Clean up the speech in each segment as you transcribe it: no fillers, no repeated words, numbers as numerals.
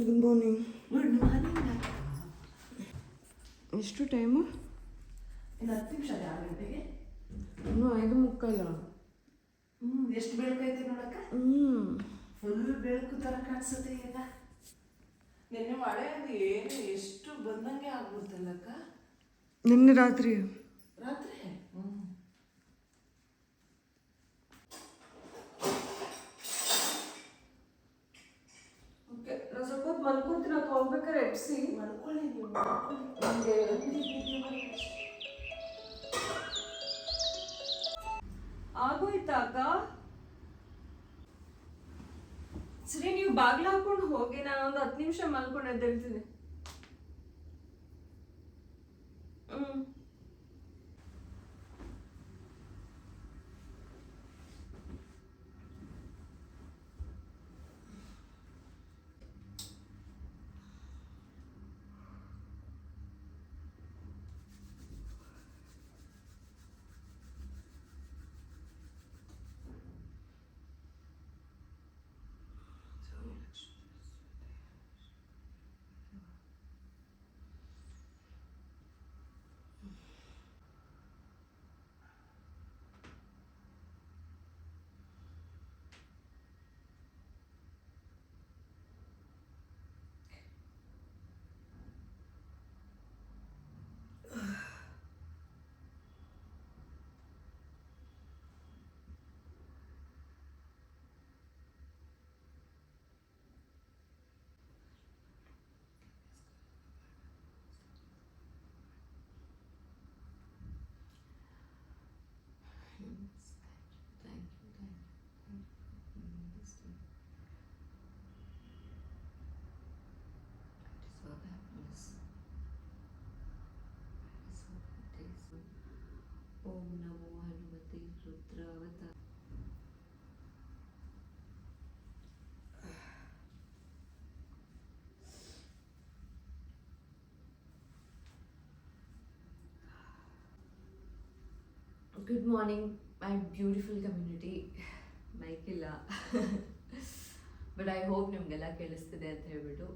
Good morning. Good morning. ಎಷ್ಟು time? ಇನ್ನು 10 ನಿಮಿಷ. 6 ಗಂಟೆಗೆ. ಇನ್ನೂ 5:45. ಎಷ್ಟು ಬೆಳಕೈತೆ ನೋಡಕ್ಕ. ಫುಲ್ ಬೆಳಕು ಥರ ಕಾಣಿಸುತ್ತೆ ಈಗ. ನಿನ್ನೆ ಮಳೆ ಅದು ಏನು ಎಷ್ಟು ಬಂದಂಗೆ ಆಗ್ಬಿಡ್ತಲ್ಲಕ್ಕ. ನಿನ್ನೆ ರಾತ್ರಿ ಓಕೆ, ನಾನು ಸ್ವಲ್ಪ ಹೊತ್ತು ಮಲ್ಕೊತೀನಿ. ಅದು ಹೋಗ್ಬೇಕಾದ್ರೆ ಎಬ್ಸಿ ಮಲ್ಕೊಳ್ಳಿ ನೀವು. ನನಗೆ ಆಗೋಯ್ತಾ ಅಕ್ಕ? ಸರಿ, ನೀವು ಬಾಗ್ಲ ಹಾಕೊಂಡು ಹೋಗಿ, ನಾನು ಒಂದು 10 ನಿಮಿಷ ಮಲ್ಕೊಂಡು ಎದ್ದೇಳ್ತೀನಿ. ಓಂ ನಮೋ ಹನುಮತೆ ರುದ್ರಾವತ. Good morning my beautiful community. ಮೈಕಿಲ್ಲ ಬಟ್ ಐ ಹೋಪ್ ನಿಮಗೆಲ್ಲ ಕೇಳಿಸ್ತಿದೆ ಅಂತ ಹೇಳ್ಬಿಟ್ಟು.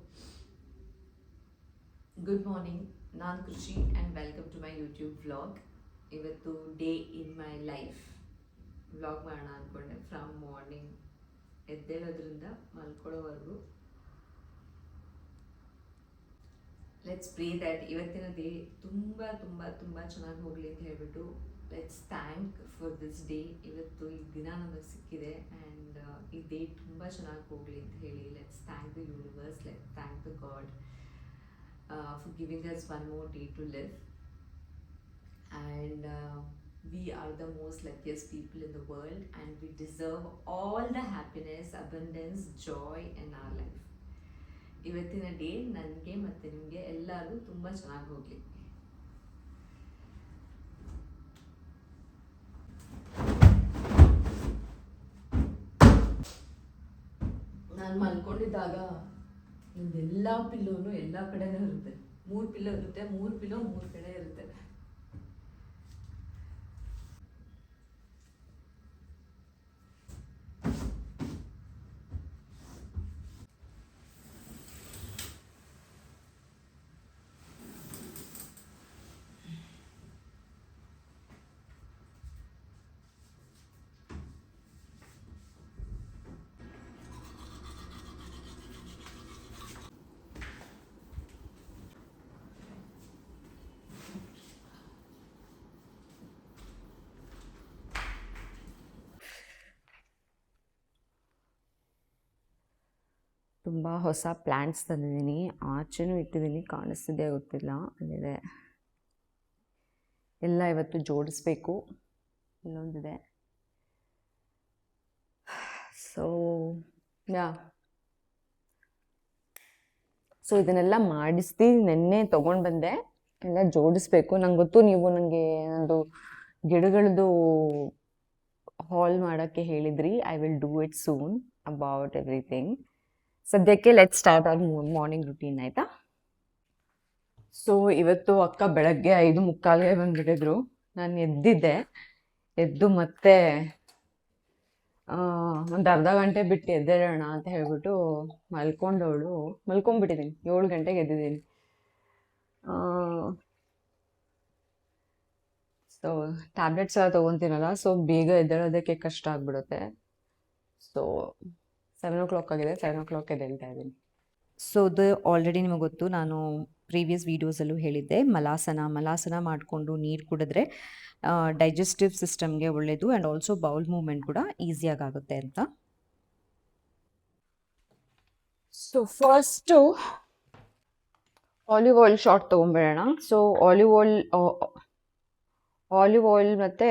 ಗುಡ್ ಮಾರ್ನಿಂಗ್, ನಾನು Khushi and welcome to my YouTube vlog. ಇವತ್ತು day in my life vlog ಮಾಡೋಣ ಅಂದ್ಕೊಂಡೆ. ಫ್ರಮ್ ಮಾರ್ನಿಂಗ್ ಎದ್ದೇಳೋದ್ರಿಂದ ಮಲ್ಕೊಳ್ಳೋವರೆಗೂ. ಲೆಟ್ಸ್ ಪ್ರೇ ದ್ಯಾಟ್ ಇವತ್ತಿನ ಡೇ ತುಂಬ ತುಂಬ ತುಂಬ ಚೆನ್ನಾಗಿ ಹೋಗಲಿ ಅಂತ ಹೇಳ್ಬಿಟ್ಟು let's thank for this day. ಇವತ್ತು ಈ ದಿನ ನಮಗೆ ಸಿಕ್ಕಿದೆ ಆ್ಯಂಡ್ ಈ ಡೇ ತುಂಬ ಚೆನ್ನಾಗಿ ಹೋಗಲಿ ಅಂತ ಹೇಳಿ let's thank the universe, let's thank the god for giving us one more day to live. And we are the most luckiest people in the world and we deserve all the happiness, abundance, joy in our life. ಇವತ್ತಿನ day ನನಗೆ ಮತ್ತು ನಿಮಗೆ ಎಲ್ಲರಿಗೂ ತುಂಬ ಚೆನ್ನಾಗಿ ಹೋಗಲಿ. ನಾನು ಮಲ್ಕೊಂಡಿದ್ದಾಗ ನಂದೆಲ್ಲ ಪಿಲ್ಲೋನು ಎಲ್ಲ ಕಡೆನೂ ಇರುತ್ತೆ. 3 ಪಿಲ್ಲೋ ಇರುತ್ತೆ, 3 ಪಿಲ್ಲೋ 3 ಕಡೆ ಇರುತ್ತೆ. ತುಂಬ ಹೊಸ ಪ್ಲ್ಯಾಂಟ್ಸ್ ತಂದಿದ್ದೀನಿ, ಆಚೆನೂ ಇಟ್ಟಿದ್ದೀನಿ, ಕಾಣಿಸ್ತಿದೆ ಗೊತ್ತಿಲ್ಲ. ಅಲ್ಲಿದೆ ಎಲ್ಲ ಇವತ್ತು ಜೋಡಿಸ್ಬೇಕು. ಇಲ್ಲೊಂದಿದೆ. ಸೊ ಇದನ್ನೆಲ್ಲ ಮಾಡಿಸ್ದು ನೆನ್ನೆ ತೊಗೊಂಡು ಬಂದೆ. ಎಲ್ಲ ಜೋಡಿಸ್ಬೇಕು. ನಂಗೆ ಗೊತ್ತು ನೀವು ನನಗೆ ನಂದು ಗಿಡಗಳದ್ದು ಹಾಲ್ ಮಾಡೋಕ್ಕೆ ಹೇಳಿದ್ರಿ. I will do it soon about everything. ಸದ್ಯಕ್ಕೆ let start our morning routine, ಆಯಿತಾ? ಸೊ ಇವತ್ತು ಅಕ್ಕ ಬೆಳಗ್ಗೆ 5:45 ಬಂದುಬಿಟ್ಟಿದ್ರು. ನಾನು ಎದ್ದಿದ್ದೆ. ಎದ್ದು ಮತ್ತೆ ಒಂದು ಅರ್ಧ ಗಂಟೆ ಬಿಟ್ಟು ಎದ್ದೇಳೋಣ ಅಂತ ಹೇಳ್ಬಿಟ್ಟು ಮಲ್ಕೊಂಡ್ಬಿಟ್ಟಿದ್ದೀನಿ. 7 ಗಂಟೆಗೆ ಎದ್ದಿದ್ದೀನಿ. ಸೊ ಟ್ಯಾಬ್ಲೆಟ್ಸ್ ಎಲ್ಲ ತೊಗೊತೀನಲ್ಲ, ಸೊ ಬೇಗ ಎದ್ದೇಳೋದಕ್ಕೆ ಕಷ್ಟ ಆಗ್ಬಿಡುತ್ತೆ. ಸೊ 7 o'clock ಆಗಿದೆ, 7 o'clock ಎದ್ದೇಳ್ತಾ ಇದ್ದೀನಿ. ಸೊ ಇದು ಆಲ್ರೆಡಿ ನಿಮಗೆ ಗೊತ್ತು, ನಾನು ಪ್ರೀವಿಯಸ್ ವೀಡಿಯೋಸಲ್ಲೂ ಹೇಳಿದ್ದೆ, ಮಲಾಸನ ಮಾಡಿಕೊಂಡು ನೀರು ಕುಡಿದ್ರೆ ಡೈಜೆಸ್ಟಿವ್ ಸಿಸ್ಟಮ್ಗೆ ಒಳ್ಳೆಯದು ಆ್ಯಂಡ್ ಆಲ್ಸೋ ಬೌಲ್ ಮೂವ್ಮೆಂಟ್ ಕೂಡ ಈಸಿಯಾಗಿ ಆಗುತ್ತೆ ಅಂತ. So first olive oil shot ತೊಗೊಂಬೇಡೋಣ. ಸೊ ಆಲಿವ್ ಆಯಿಲ್ ಮತ್ತು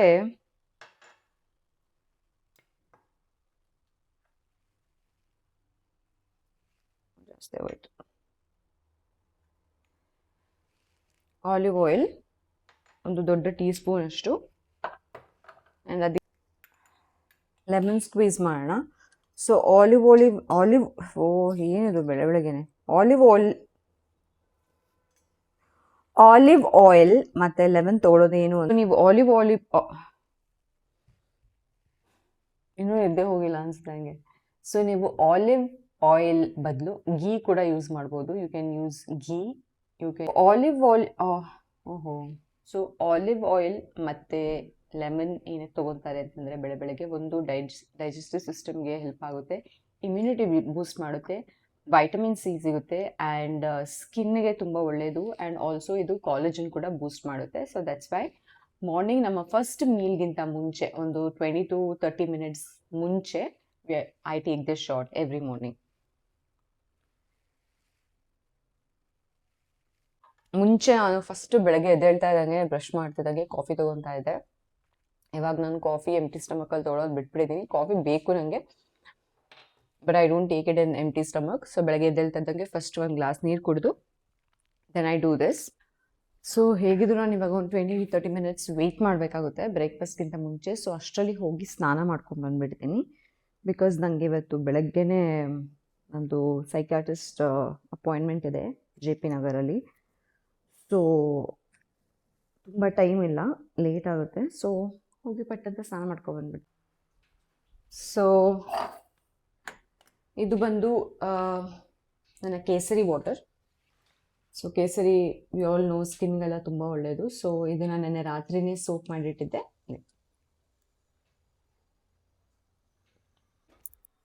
ಆಲಿವ್ ಆಯಿಲ್ ಒಂದು ದೊಡ್ಡ ಟೀ ಸ್ಪೂನ್ ಅಷ್ಟು, ಆ್ಯಂಡ್ ಅದಕ್ಕೆ ಲೆಮನ್ ಸ್ಕ್ವೀಸ್ ಮಾಡೋಣ. ಸೊ ಏನಿದು ಬೆಳಗ್ಗೆನೆ ಆಲಿವ್ ಆಯಿಲ್ ಮತ್ತು ಲೆಮನ್ ತೊಗೊಳೋದೇನು ಅಂತ ನೀವು ಇನ್ನೂ ಎದ್ದೇ ಹೋಗಿಲ್ಲ ಅನ್ಸುತ್ತೆ ನನಗೆ. ಸೊ ನೀವು ಆಲಿವ್ ಆಯಿಲ್ ಬದಲು ಗೀ ಕೂಡ ಯೂಸ್ ಮಾಡ್ಬೋದು. You can use ghee, so olive oil ಮತ್ತು ಲೆಮನ್ ಏನಕ್ಕೆ ತೊಗೊತಾರೆ ಅಂತಂದರೆ ಬೆಳಗ್ಗೆ ಒಂದು ಡೈಜೆಸ್ಟಿವ್ ಸಿಸ್ಟಮ್ಗೆ ಹೆಲ್ಪ್ ಆಗುತ್ತೆ, ಇಮ್ಯುನಿಟಿ ಬೂಸ್ಟ್ ಮಾಡುತ್ತೆ, ವೈಟಮಿನ್ ಸಿ ಸಿಗುತ್ತೆ, ಆ್ಯಂಡ್ ಸ್ಕಿನ್ಗೆ ತುಂಬ ಒಳ್ಳೆಯದು, ಆ್ಯಂಡ್ ಆಲ್ಸೋ ಇದು ಕಾಲೇಜನ್ ಕೂಡ ಬೂಸ್ಟ್ ಮಾಡುತ್ತೆ. ಸೊ ದಟ್ಸ್ ವೈ ಮಾರ್ನಿಂಗ್ ನಮ್ಮ ಫಸ್ಟ್ ಮೀಲ್ಗಿಂತ ಮುಂಚೆ ಒಂದು 20 to 30 minutes ಮುಂಚೆ I take this shot every morning. ಮುಂಚೆ ನಾನು ಫಸ್ಟ್ ಬೆಳಗ್ಗೆ ಎದ್ದೇಳ್ತಾ ಇದ್ದಂಗೆ ಬ್ರಷ್ ಮಾಡ್ತಿದ್ದಂಗೆ ಕಾಫಿ ತೊಗೊತಾ ಇದ್ದೆ. ಇವಾಗ ನಾನು ಕಾಫಿ ಎಂಟಿ ಸ್ಟಮಕಲ್ಲಿ ತೊಗೊಳೋದು ಬಿಟ್ಬಿಟ್ಟಿದ್ದೀನಿ. ಕಾಫಿ ಬೇಕು ನನಗೆ, but I don't take it in empty stomach. So ಬೆಳಗ್ಗೆ ಎದ್ದೇಳ್ತಾ ಇದ್ದಂಗೆ ಫಸ್ಟ್ ಒಂದು ಗ್ಲಾಸ್ ನೀರು ಕುಡಿದು then I do this. So ಹೇಗಿದ್ರು ನಾನು ಇವಾಗ ಒಂದು 20-30 minutes ವೆಯ್ಟ್ ಮಾಡಬೇಕಾಗುತ್ತೆ ಬ್ರೇಕ್ಫಾಸ್ಟ್ಗಿಂತ ಮುಂಚೆ. ಸೊ ಅಷ್ಟರಲ್ಲಿ ಹೋಗಿ ಸ್ನಾನ ಮಾಡ್ಕೊಂಡು ಬಂದುಬಿಡ್ತೀನಿ, ಬಿಕಾಸ್ ನನಗೆ ಇವತ್ತು ಬೆಳಗ್ಗೆನೇ ನಂದು ಸೈಕ್ಯಾಟ್ರಿಸ್ಟ್ ಅಪಾಯಿಂಟ್ಮೆಂಟ್ ಇದೆ JP ನಗರಲ್ಲಿ. ಸೊ ತುಂಬ ಟೈಮ್ ಇಲ್ಲ, ಲೇಟ್ ಆಗುತ್ತೆ. ಸೊ ಹೋಗಿ ಪಟ್ಟಂತ ಸ್ನಾನ ಮಾಡ್ಕೊಬಂದ್ಬಿಟ್ಟು. ಸೊ ಇದು ಬಂದು ನನ್ನ ಕೇಸರಿ ವಾಟರ್. ಸೊ ಕೇಸರಿ ವಿ ಆಲ್ ನೋ ಸ್ಕಿನ್ಗೆಲ್ಲ ತುಂಬ ಒಳ್ಳೆಯದು. ಸೊ ಇದನ್ನು ನೆನ್ನೆ ರಾತ್ರಿನೇ ಸೋಪ್ ಮಾಡಿಟ್ಟಿದ್ದೆ.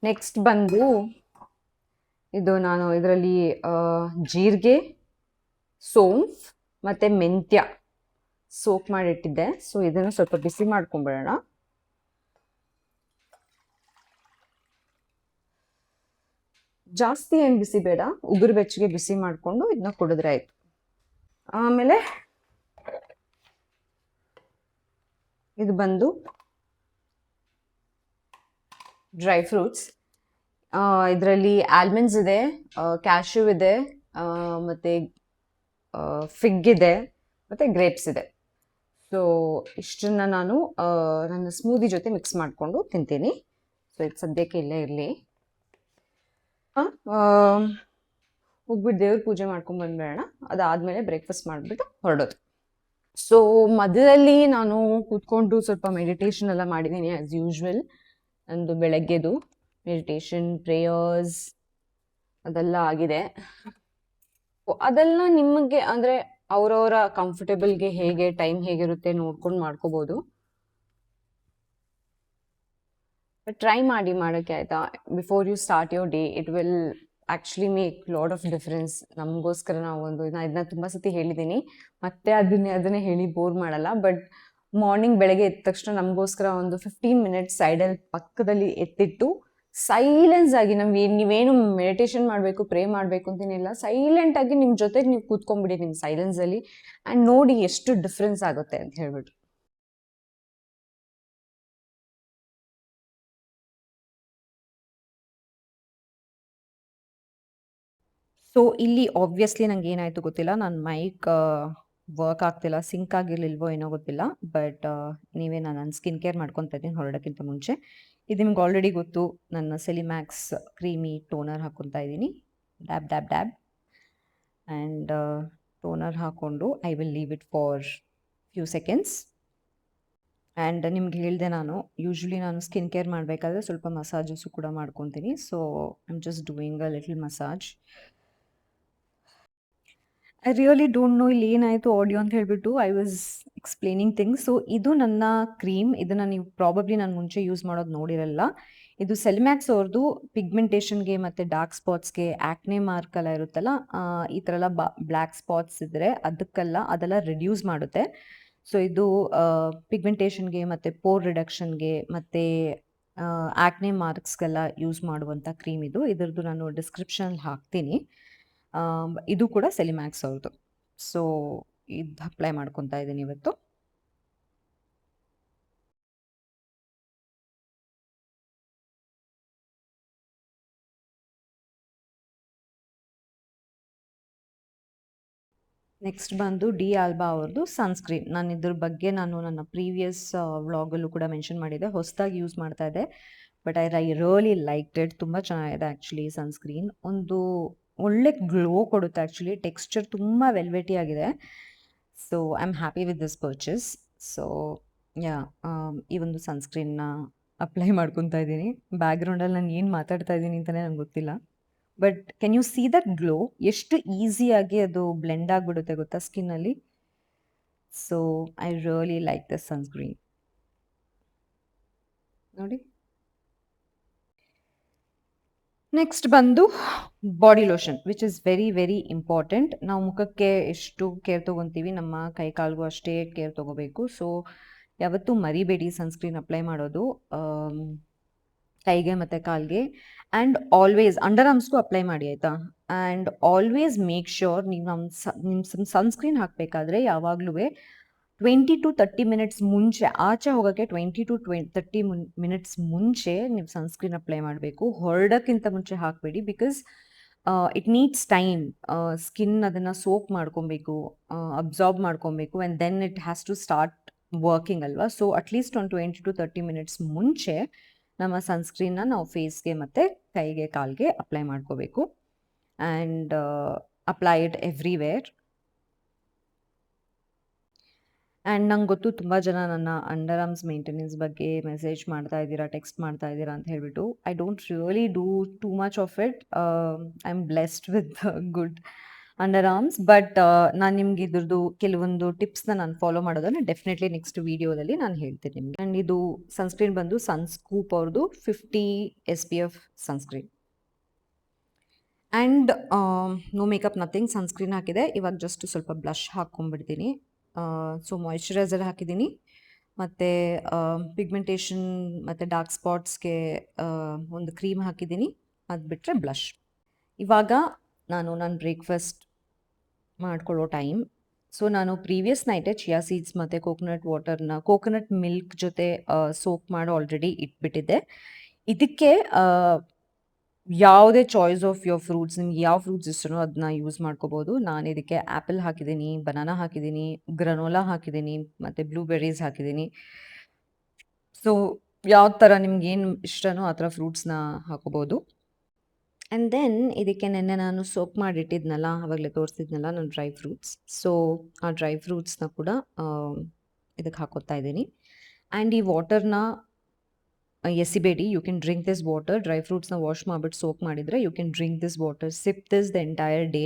ನೆಕ್ಸ್ಟ್ ಬಂದು ಇದು ನಾನು ಇದರಲ್ಲಿ ಜೀರಿಗೆ, ಸೋಂಫ್ ಮತ್ತು ಮೆಂತ್ಯ ಸೋಪ್ ಮಾಡಿಟ್ಟಿದ್ದೆ. ಸೊ ಇದನ್ನು ಸ್ವಲ್ಪ ಬಿಸಿ ಮಾಡ್ಕೊಂಬಿಡೋಣ. ಜಾಸ್ತಿ ಏನು ಬಿಸಿ ಬೇಡ, ಉಗುರು ಬೆಚ್ಚಗೆ ಬಿಸಿ ಮಾಡಿಕೊಂಡು ಇದನ್ನ ಕುಡಿದ್ರೆ ಆಯಿತು. ಆಮೇಲೆ ಇದು ಬಂದು ಡ್ರೈ ಫ್ರೂಟ್ಸ್. ಇದರಲ್ಲಿ ಆಲ್ಮಂಡ್ಸ್ ಇದೆ, ಕ್ಯಾಶ್ಯೂ ಇದೆ, ಮತ್ತು ಫಿಗ್ ಇದೆ, ಮತ್ತು ಗ್ರೇಪ್ಸ್ ಇದೆ. ಸೊ ಇಷ್ಟನ್ನು ನಾನು ನನ್ನ ಸ್ಮೂದಿ ಜೊತೆ ಮಿಕ್ಸ್ ಮಾಡಿಕೊಂಡು ತಿಂತೀನಿ. ಸೊ ಇದು ಸದ್ಯಕ್ಕೆ ಇಲ್ಲೇ ಇರಲಿ. ಹೋಗ್ಬಿಟ್ಟು ದೇವ್ರ ಪೂಜೆ ಮಾಡ್ಕೊಂಡು ಬಂದ್ಬೇಡ, ಅದಾದಮೇಲೆ ಬ್ರೇಕ್ಫಾಸ್ಟ್ ಮಾಡಿಬಿಟ್ಟು ಹೊರಡೋದು. ಸೊ ಮಧ್ಯದಲ್ಲಿ ನಾನು ಕೂತ್ಕೊಂಡು ಸ್ವಲ್ಪ ಮೆಡಿಟೇಷನ್ ಎಲ್ಲ ಮಾಡಿದ್ದೀನಿ ಆ್ಯಸ್ ಯೂಶ್ವಲ್. ನಂದು ಬೆಳಗ್ಗೆದು ಮೆಡಿಟೇಷನ್, ಪ್ರೇಯರ್ಸ್ ಅದೆಲ್ಲ ಆಗಿದೆ. ಅದೆಲ್ಲ ನಿಮಗೆ ಅಂದರೆ ಅವರವರ ಕಂಫರ್ಟೇಬಲ್ಗೆ ಹೇಗೆ ಟೈಮ್ ಹೇಗಿರುತ್ತೆ ನೋಡ್ಕೊಂಡು ಮಾಡ್ಕೋಬೋದು. ಟ್ರೈ ಮಾಡಿ ಮಾಡೋಕ್ಕೆ, ಆಯಿತಾ? Before you start your day it will actually make lot of difference. ನಮಗೋಸ್ಕರ ನಾವು ಇದನ್ನ ತುಂಬ ಸತಿ ಹೇಳಿದ್ದೀನಿ, ಮತ್ತೆ ಅದನ್ನೇ ಹೇಳಿ ಬೋರ್ ಮಾಡಲ್ಲ. ಬಟ್ ಮಾರ್ನಿಂಗ್ ಬೆಳಗ್ಗೆ ಎದ್ದ ತಕ್ಷಣ ನಮಗೋಸ್ಕರ ಒಂದು 15 minutes ಸೈಡಲ್ಲಿ ಪಕ್ಕದಲ್ಲಿ ಎತ್ತಿಟ್ಟು ಸೈಲೆನ್ಸ್ ಆಗಿ ನೀವೇನು ಮೆಡಿಟೇಷನ್ ಮಾಡಬೇಕು, ಪ್ರೇ ಮಾಡಬೇಕು ಅಂತೇನಿಲ್ಲ, ಸೈಲೆಂಟಾಗಿ ನಿಮ್ಮ ಜೊತೆಗೆ ನೀವು ಕೂತ್ಕೊಂಡ್ಬಿಡಿ ನಿಮ್ಮ ಸೈಲೆನ್ಸಲ್ಲಿ, ಆ್ಯಂಡ್ ನೋಡಿ ಎಷ್ಟು ಡಿಫ್ರೆನ್ಸ್ ಆಗುತ್ತೆ ಅಂತ ಹೇಳ್ಬಿಟ್ಟು. ಸೊ ಇಲ್ಲಿ ಆಬ್ವಿಯಸ್ಲಿ ನಂಗೆ ಏನಾಯಿತು ಗೊತ್ತಿಲ್ಲ, ನನ್ನ ಮೈಕ್ ವರ್ಕ್ ಆಗ್ತಿಲ್ಲ, ಸಿಂಕ್ ಆಗಿರ್ಲಿಲ್ವೋ ಏನೋ ಗೊತ್ತಿಲ್ಲ. ಬಟ್ ನಾನು ನನ್ನ ಸ್ಕಿನ್ ಕೇರ್ ಮಾಡ್ಕೊತಾ ಇದ್ದೀನಿ ಹೊರಡೋಕ್ಕಿಂತ ಮುಂಚೆ. ಇದು ನಿಮ್ಗೆ ಆಲ್ರೆಡಿ ಗೊತ್ತು, ನನ್ನ ಸೆಲಿಮ್ಯಾಕ್ಸ್ ಕ್ರೀಮಿ ಟೋನರ್ ಹಾಕ್ಕೊತಾ ಇದ್ದೀನಿ. ಡ್ಯಾಬ್ ಆ್ಯಂಡ್ ಟೋನರ್ ಹಾಕ್ಕೊಂಡು I will leave it for few seconds. And ನಿಮ್ಗೆ ಹೇಳಿದೆ ನಾನು ಯೂಶ್ವಲಿ ನಾನು ಸ್ಕಿನ್ ಕೇರ್ ಮಾಡಬೇಕಾದ್ರೆ ಸ್ವಲ್ಪ ಮಸಾಜಸ್ಸು ಕೂಡ ಮಾಡ್ಕೊತೀನಿ. So I am just doing a little massage. I really don't know ಇಲ್ಲಿ ಏನಾಯಿತು ಆಡಿಯೋ ಅಂತ ಹೇಳ್ಬಿಟ್ಟು I was explaining things. So ಇದು ನನ್ನ ಕ್ರೀಮ್. ಇದನ್ನ ನೀವು ಪ್ರಾಬಬ್ಲಿ ನಾನು ಮುಂಚೆ ಯೂಸ್ ಮಾಡೋದು ನೋಡಿರಲ್ಲ. ಇದು ಸೆಲ್ಮ್ಯಾಕ್ಸ್ ಅವ್ರದ್ದು ಪಿಗ್ಮೆಂಟೇಷನ್‌ಗೆ ಮತ್ತು ಡಾರ್ಕ್ ಸ್ಪಾಟ್ಸ್‌ಗೆ, ಆಕ್ನೆ ಮಾರ್ಕ್ ಎಲ್ಲ ಇರುತ್ತಲ್ಲ, ಈ ಥರ ಎಲ್ಲ ಬ್ಲ್ಯಾಕ್ ಸ್ಪಾಟ್ಸ್ ಇದ್ದರೆ ಅದೆಲ್ಲ ರಿಡ್ಯೂಸ್ ಮಾಡುತ್ತೆ. ಸೊ ಇದು ಪಿಗ್ಮೆಂಟೇಷನ್‌ಗೆ ಮತ್ತು ಪೋರ್ ರಿಡಕ್ಷನ್‌ಗೆ ಮತ್ತು ಆಕ್ನೆ ಮಾರ್ಕ್ಸ್‌ಗೆಲ್ಲ ಯೂಸ್ ಮಾಡುವಂಥ ಕ್ರೀಮ್ ಇದು. ಇದ್ರದ್ದು ನಾನು ಡಿಸ್ಕ್ರಿಪ್ಷನಲ್ಲಿ ಹಾಕ್ತೀನಿ. ಇದು ಕೂಡ ಸೆಲಿಮ್ಯಾಕ್ಸ್ ಅವ್ರದ್ದು. ಸೊ ಇದು ಅಪ್ಲೈ ಮಾಡ್ಕೊತಾ ಇದ್ದೀನಿ ಇವತ್ತು. ನೆಕ್ಸ್ಟ್ ಬಂದು ಡಿ ಆಲ್ಬಾ ಅವ್ರದ್ದು ಸನ್ಸ್ಕ್ರೀನ್. ನಾನು ಇದ್ರ ಬಗ್ಗೆ ನನ್ನ ಪ್ರೀವಿಯಸ್ ವ್ಲಾಗಲ್ಲೂ ಕೂಡ ಮೆನ್ಷನ್ ಮಾಡಿದ್ದೆ. ಹೊಸದಾಗಿ ಯೂಸ್ ಮಾಡ್ತಾ ಇದ್ದೆ, but I really liked it. ತುಂಬ ಚೆನ್ನಾಗಿದೆ ಆ್ಯಕ್ಚುಲಿ ಸನ್ಸ್ಕ್ರೀನ್. ಒಂದು ಒಳ್ಳೆ ಗ್ಲೋ ಕೊಡುತ್ತೆ ಆ್ಯಕ್ಚುಲಿ. ಟೆಕ್ಸ್ಚರ್ ತುಂಬ ವೆಲ್ವೆಟಿ ಆಗಿದೆ. So I am happy with this purchase. So yeah ಈ ಒಂದು ಸನ್ಸ್ಕ್ರೀನ್ನ ಅಪ್ಲೈ ಮಾಡ್ಕೊತಾ ಇದ್ದೀನಿ. ಬ್ಯಾಕ್‌ಗ್ರೌಂಡಲ್ಲಿ ನಾನು ಏನು ಮಾತಾಡ್ತಾ ಇದ್ದೀನಿ ಅಂತಲೇ ನಂಗೆ ಗೊತ್ತಿಲ್ಲ. But can you see that glow? ಎಷ್ಟು ಈಸಿಯಾಗಿ ಅದು ಬ್ಲೆಂಡ್ ಆಗಿಬಿಡುತ್ತೆ ಗೊತ್ತಾ ಸ್ಕಿನ್ನಲ್ಲಿ. So I really like this sunscreen. ನೋಡಿ. ನೆಕ್ಸ್ಟ್ ಬಂದು body lotion, which is very very important. ನಾವು ಮುಖಕ್ಕೆ ಎಷ್ಟು ಕೇರ್ ತೊಗೊತೀವಿ, ನಮ್ಮ ಕೈ ಕಾಲಿಗೂ ಅಷ್ಟೇ ಕೇರ್ ತೊಗೋಬೇಕು. ಸೊ ಯಾವತ್ತೂ ಮರಿಬೇಡಿ ಸನ್ಸ್ಕ್ರೀನ್ ಅಪ್ಲೈ ಮಾಡೋದು ಕೈಗೆ ಮತ್ತು ಕಾಲಿಗೆ. ಆ್ಯಂಡ್ ಆಲ್ವೇಸ್ ಅಂಡರ್ ಆರ್ಮ್ಸ್ಗೂ ಅಪ್ಲೈ ಮಾಡಿ ಆಯಿತಾ. ಆ್ಯಂಡ್ ಆಲ್ವೇಸ್ ಮೇಕ್ ಶ್ಯೂರ್ ನೀವು ನಿಮ್ಮ ಸನ್ಸ್ಕ್ರೀನ್ ಹಾಕಬೇಕಾದ್ರೆ ಯಾವಾಗಲೂ 20 to 30 ಮಿನಿಟ್ಸ್ ಮುಂಚೆ, ಆಚೆ ಹೋಗೋಕ್ಕೆ 20 to 30 ಮಿನಿಟ್ಸ್ ಮುಂಚೆ ನೀವು ಸನ್ಸ್ಕ್ರೀನ್ ಅಪ್ಲೈ ಮಾಡಬೇಕು. ಹೊರಡೋಕ್ಕಿಂತ ಮುಂಚೆ ಹಾಕಬೇಡಿ. Because it needs time. Skin ಅದನ್ನು ಸೋಕ್ ಮಾಡ್ಕೊಬೇಕು, ಅಬ್ಸಾರ್ಬ್ ಮಾಡ್ಕೊಬೇಕು, and then it has to start working ಅಲ್ವಾ. ಸೊ ಅಟ್ಲೀಸ್ಟ್ ಒಂದು 20 to 30 ಮಿನಿಟ್ಸ್ ಮುಂಚೆ ನಮ್ಮ ಸನ್ಸ್ಕ್ರೀನ್ನ ನಾವು ಫೇಸ್ಗೆ ಮತ್ತು ಕೈಗೆ ಕಾಲಿಗೆ ಅಪ್ಲೈ ಮಾಡ್ಕೋಬೇಕು. And apply it everywhere. And ನಂಗೆ ಗೊತ್ತು ತುಂಬ ಜನ ನನ್ನ ಅಂಡರ್ ಆರ್ಮ್ಸ್ ಮೇಂಟೆನೆನ್ಸ್ ಬಗ್ಗೆ ಮೆಸೇಜ್ ಮಾಡ್ತಾ ಇದ್ದೀರಾ, ಟೆಕ್ಸ್ಟ್ ಮಾಡ್ತಾ ಇದ್ದೀರಾ ಅಂತ ಹೇಳ್ಬಿಟ್ಟು. I don't really do too much of it. I am blessed with good under arms. But ನಾನು ನಿಮ್ಗೆ ಇದ್ರದ್ದು ಕೆಲವೊಂದು ಟಿಪ್ಸ್ನ ನಾನು ಫಾಲೋ ಮಾಡೋದನ್ನು ಡೆಫಿನೆಟ್ಲಿ ನೆಕ್ಸ್ಟ್ ವೀಡಿಯೋದಲ್ಲಿ ನಾನು ಹೇಳ್ತೀನಿ ನಿಮಗೆ. ಆ್ಯಂಡ್ ಇದು ಸನ್ಸ್ಕ್ರೀನ್ ಬಂದು ಸನ್ಸ್ಕೂಪ್ ಅವ್ರದ್ದು 50 SPF sunscreen. And no makeup nothing, sunscreen ಹಾಕಿದೆ. ಇವಾಗ ಜಸ್ಟ್ ಸ್ವಲ್ಪ ಬ್ಲಷ್ ಹಾಕ್ಕೊಂಡ್ಬಿಡ್ತೀನಿ. ಸೊ ಮಾಯಿಶ್ಚರೈಸರ್ ಹಾಕಿದ್ದೀನಿ, ಮತ್ತು ಪಿಗ್ಮೆಂಟೇಷನ್ ಮತ್ತು ಡಾರ್ಕ್ ಸ್ಪಾಟ್ಸ್ಗೆ ಒಂದು ಕ್ರೀಮ್ ಹಾಕಿದ್ದೀನಿ. ಅದು ಬಿಟ್ಟರೆ ಬ್ಲಷ್. ಇವಾಗ ನಾನು ನನ್ನ ಬ್ರೇಕ್ಫಾಸ್ಟ್ ಮಾಡ್ಕೊಳ್ಳೋ ಟೈಮ್. ಸೊ ನಾನು ಪ್ರೀವಿಯಸ್ ನೈಟೇ ಚಿಯಾ ಸೀಡ್ಸ್ ಮತ್ತು ಕೋಕೋನಟ್ ಮಿಲ್ಕ್ ಜೊತೆ ಸೋಕ್ ಮಾಡಿ ಆಲ್ರೆಡಿ ಇಟ್ಬಿಟ್ಟಿದ್ದೆ. ಇದಕ್ಕೆ ಯಾವುದೇ ಚಾಯ್ಸ್ ಆಫ್ ಯೋರ್ ಫ್ರೂಟ್ಸ್, ನಿಮ್ಗೆ ಯಾವ ಫ್ರೂಟ್ಸ್ ಇಷ್ಟನೋ ಅದನ್ನ ಯೂಸ್ ಮಾಡ್ಕೋಬೋದು. ನಾನು ಇದಕ್ಕೆ ಆ್ಯಪಲ್ ಹಾಕಿದ್ದೀನಿ, ಬನಾನಾ ಹಾಕಿದ್ದೀನಿ, ಗ್ರನೋಲಾ ಹಾಕಿದ್ದೀನಿ, ಮತ್ತು ಬ್ಲೂಬೆರ್ರೀಸ್ ಹಾಕಿದ್ದೀನಿ. ಸೊ ಯಾವ ಥರ ನಿಮ್ಗೇನು ಇಷ್ಟನೋ ಆ ಥರ ಫ್ರೂಟ್ಸ್ನ ಹಾಕೋಬೋದು. ಆ್ಯಂಡ್ ದೆನ್ ಇದಕ್ಕೆ ನೆನ್ನೆ ನಾನು ಸೋಕ್ ಮಾಡಿಟ್ಟಿದ್ನಲ್ಲ, ಆವಾಗಲೇ ತೋರಿಸಿದ್ನಲ್ಲ ನನ್ನ ಡ್ರೈ ಫ್ರೂಟ್ಸ್. ಸೊ ಆ ಡ್ರೈ ಫ್ರೂಟ್ಸ್ನ ಕೂಡ ಇದಕ್ಕೆ ಹಾಕೋತಾ ಇದ್ದೀನಿ. ಆ್ಯಂಡ್ ಈ ವಾಟರ್ನ ಎಸಿಬೇಡಿ. You can drink this water. Dry ಫ್ರೂಟ್ಸ್ನ ವಾಶ್ ಮಾಡಿಬಿಟ್ಟು ಸೋಕ್ ಮಾಡಿದರೆ you can drink this water, sip this the entire day.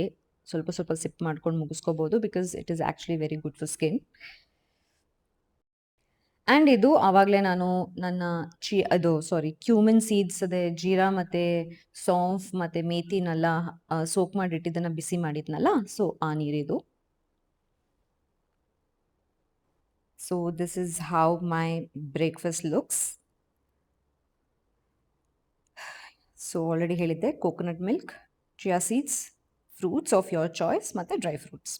ಸ್ವಲ್ಪ ಸ್ವಲ್ಪ ಸಿಪ್ ಮಾಡ್ಕೊಂಡು ಮುಗಿಸ್ಕೋಬೋದು, because it is actually very good for skin. And ಇದು ಆವಾಗಲೇ ನಾನು ನನ್ನ ಕ್ಯೂಮಿನ್ ಸೀಡ್ಸ್, ಅದೇ ಜೀರಾ ಮತ್ತು ಸೌಂಫ್ ಮತ್ತು ಮೇಥಿನೆಲ್ಲ ಸೋಕ್ ಮಾಡಿಟ್ಟಿದ್ದನ್ನು ಬಿಸಿ ಮಾಡಿದ್ನಲ್ಲ, ಸೊ ಆ ನೀರಿದು. So this is how my breakfast looks. So already ಹೇಳಿದ್ದೆ, coconut milk, chia seeds, fruits of your choice ಮತ್ತು ಡ್ರೈ ಫ್ರೂಟ್ಸ್.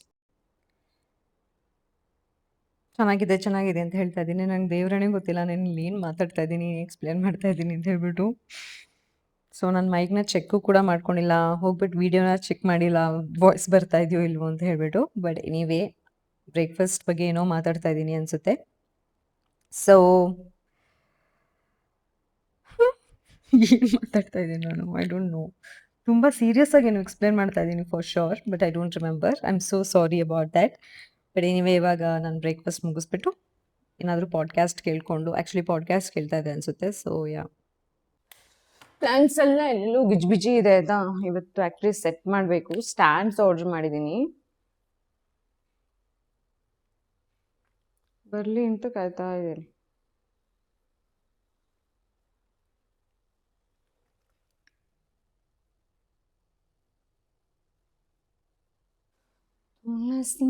ಚೆನ್ನಾಗಿದೆ ಅಂತ ಹೇಳ್ತಾ ಇದ್ದೀನಿ. ನಂಗೆ ದೇವರೇ ಗೊತ್ತಿಲ್ಲ ನಾನು ಇಲ್ಲಿ ಏನು ಮಾತಾಡ್ತಾ ಇದ್ದೀನಿ, ಎಕ್ಸ್ಪ್ಲೇನ್ ಮಾಡ್ತಾ ಇದ್ದೀನಿ ಅಂತ ಹೇಳ್ಬಿಟ್ಟು. ಸೊ ನನ್ನ ಮೈಕ್ನ ಚೆಕ್ಕು ಕೂಡ ಮಾಡ್ಕೊಂಡಿಲ್ಲ, ಹೋಗ್ಬಿಟ್ಟು ವೀಡಿಯೋನ ಚೆಕ್ ಮಾಡಿಲ್ಲ, ವಾಯ್ಸ್ ಬರ್ತಾ ಇದೆಯೋ ಇಲ್ವೋ ಅಂತ ಹೇಳ್ಬಿಟ್ಟು. ಬಟ್ ಎನಿವೇ ಬ್ರೇಕ್ಫಾಸ್ಟ್ ಬಗ್ಗೆ ಏನೋ ಮಾತಾಡ್ತಾ ಇದ್ದೀನಿ ಅನಿಸುತ್ತೆ. ಸೊ ಏನು ಮಾತಾಡ್ತಾ ಇದ್ದೀನಿ ನಾನು, ಐ ಡೋಂಟ್ ನೋ. ತುಂಬ ಸೀರಿಯಸ್ ಆಗಿ ಏನು ಎಕ್ಸ್ಪ್ಲೇನ್ ಮಾಡ್ತಾ ಇದ್ದೀನಿ for sure, but I don't remember. I am so sorry about that. But anyway ಇವಾಗ ನಾನು ಬ್ರೇಕ್ಫಾಸ್ಟ್ ಮುಗಿಸ್ಬಿಟ್ಟು ಏನಾದರೂ ಪಾಡ್ಕಾಸ್ಟ್ ಕೇಳ್ಕೊಂಡು ಆ್ಯಕ್ಚುಲಿ ಪಾಡ್ಕಾಸ್ಟ್ ಕೇಳ್ತಾ ಇದೆ ಅನಿಸುತ್ತೆ. ಸೊ ಯಾ ಪ್ಲಾನ್ಸ್ ಎಲ್ಲ ಎಲ್ಲೂ ಗಿಜ್ಬಿಜಿ ಇದೆ ಆಯ್ತಾ. ಇವತ್ತು ಆ್ಯಕ್ಚುಲಿ ಸೆಟ್ ಮಾಡಬೇಕು. ಸ್ಟ್ಯಾಂಡ್ಸ್ ಆರ್ಡರ್ ಮಾಡಿದ್ದೀನಿ, ಬರಲಿ ಅಂತ ಕಾಯ್ತಾ ಇದ್ದೀನಿ. ತುಳಸಿ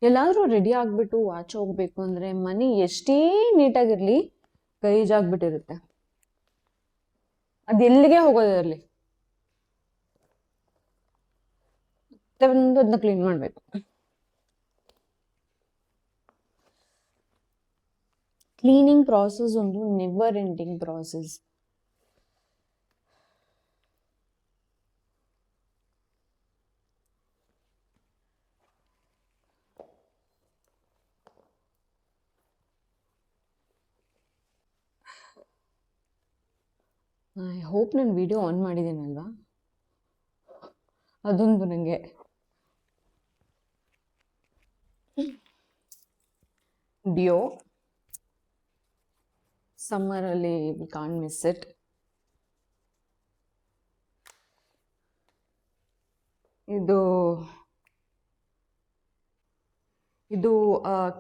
ಎಲ್ಲಾದರೂ ರೆಡಿ ಆಗಿಬಿಟ್ಟು ಆಚೆ ಹೋಗ್ಬೇಕು ಅಂದರೆ ಮನೆ ಎಷ್ಟೇ ನೀಟಾಗಿರಲಿ ಗಲೀಜಾಗ್ಬಿಟ್ಟಿರುತ್ತೆ. ಅದು ಎಲ್ಲಿಗೆ ಹೋಗೋದಿರಲಿ ಮತ್ತೆ ಬಂದು ಅದನ್ನ ಕ್ಲೀನ್ ಮಾಡಬೇಕು. ಕ್ಲೀನಿಂಗ್ ಪ್ರಾಸೆಸ್ ಒಂದು never ending process. I hope ನಾನು ವಿಡಿಯೋ ಆನ್ ಮಾಡಿದ್ದೀನಲ್ವಾ, ಅದೊಂದು ನನಗೆ ಡಿಯೋ ಸಮ್ಮರಲ್ಲಿ ವಿ ಕಾಂಟ್ ಮಿಸ್ ಇಟ್. ಇದು ಇದು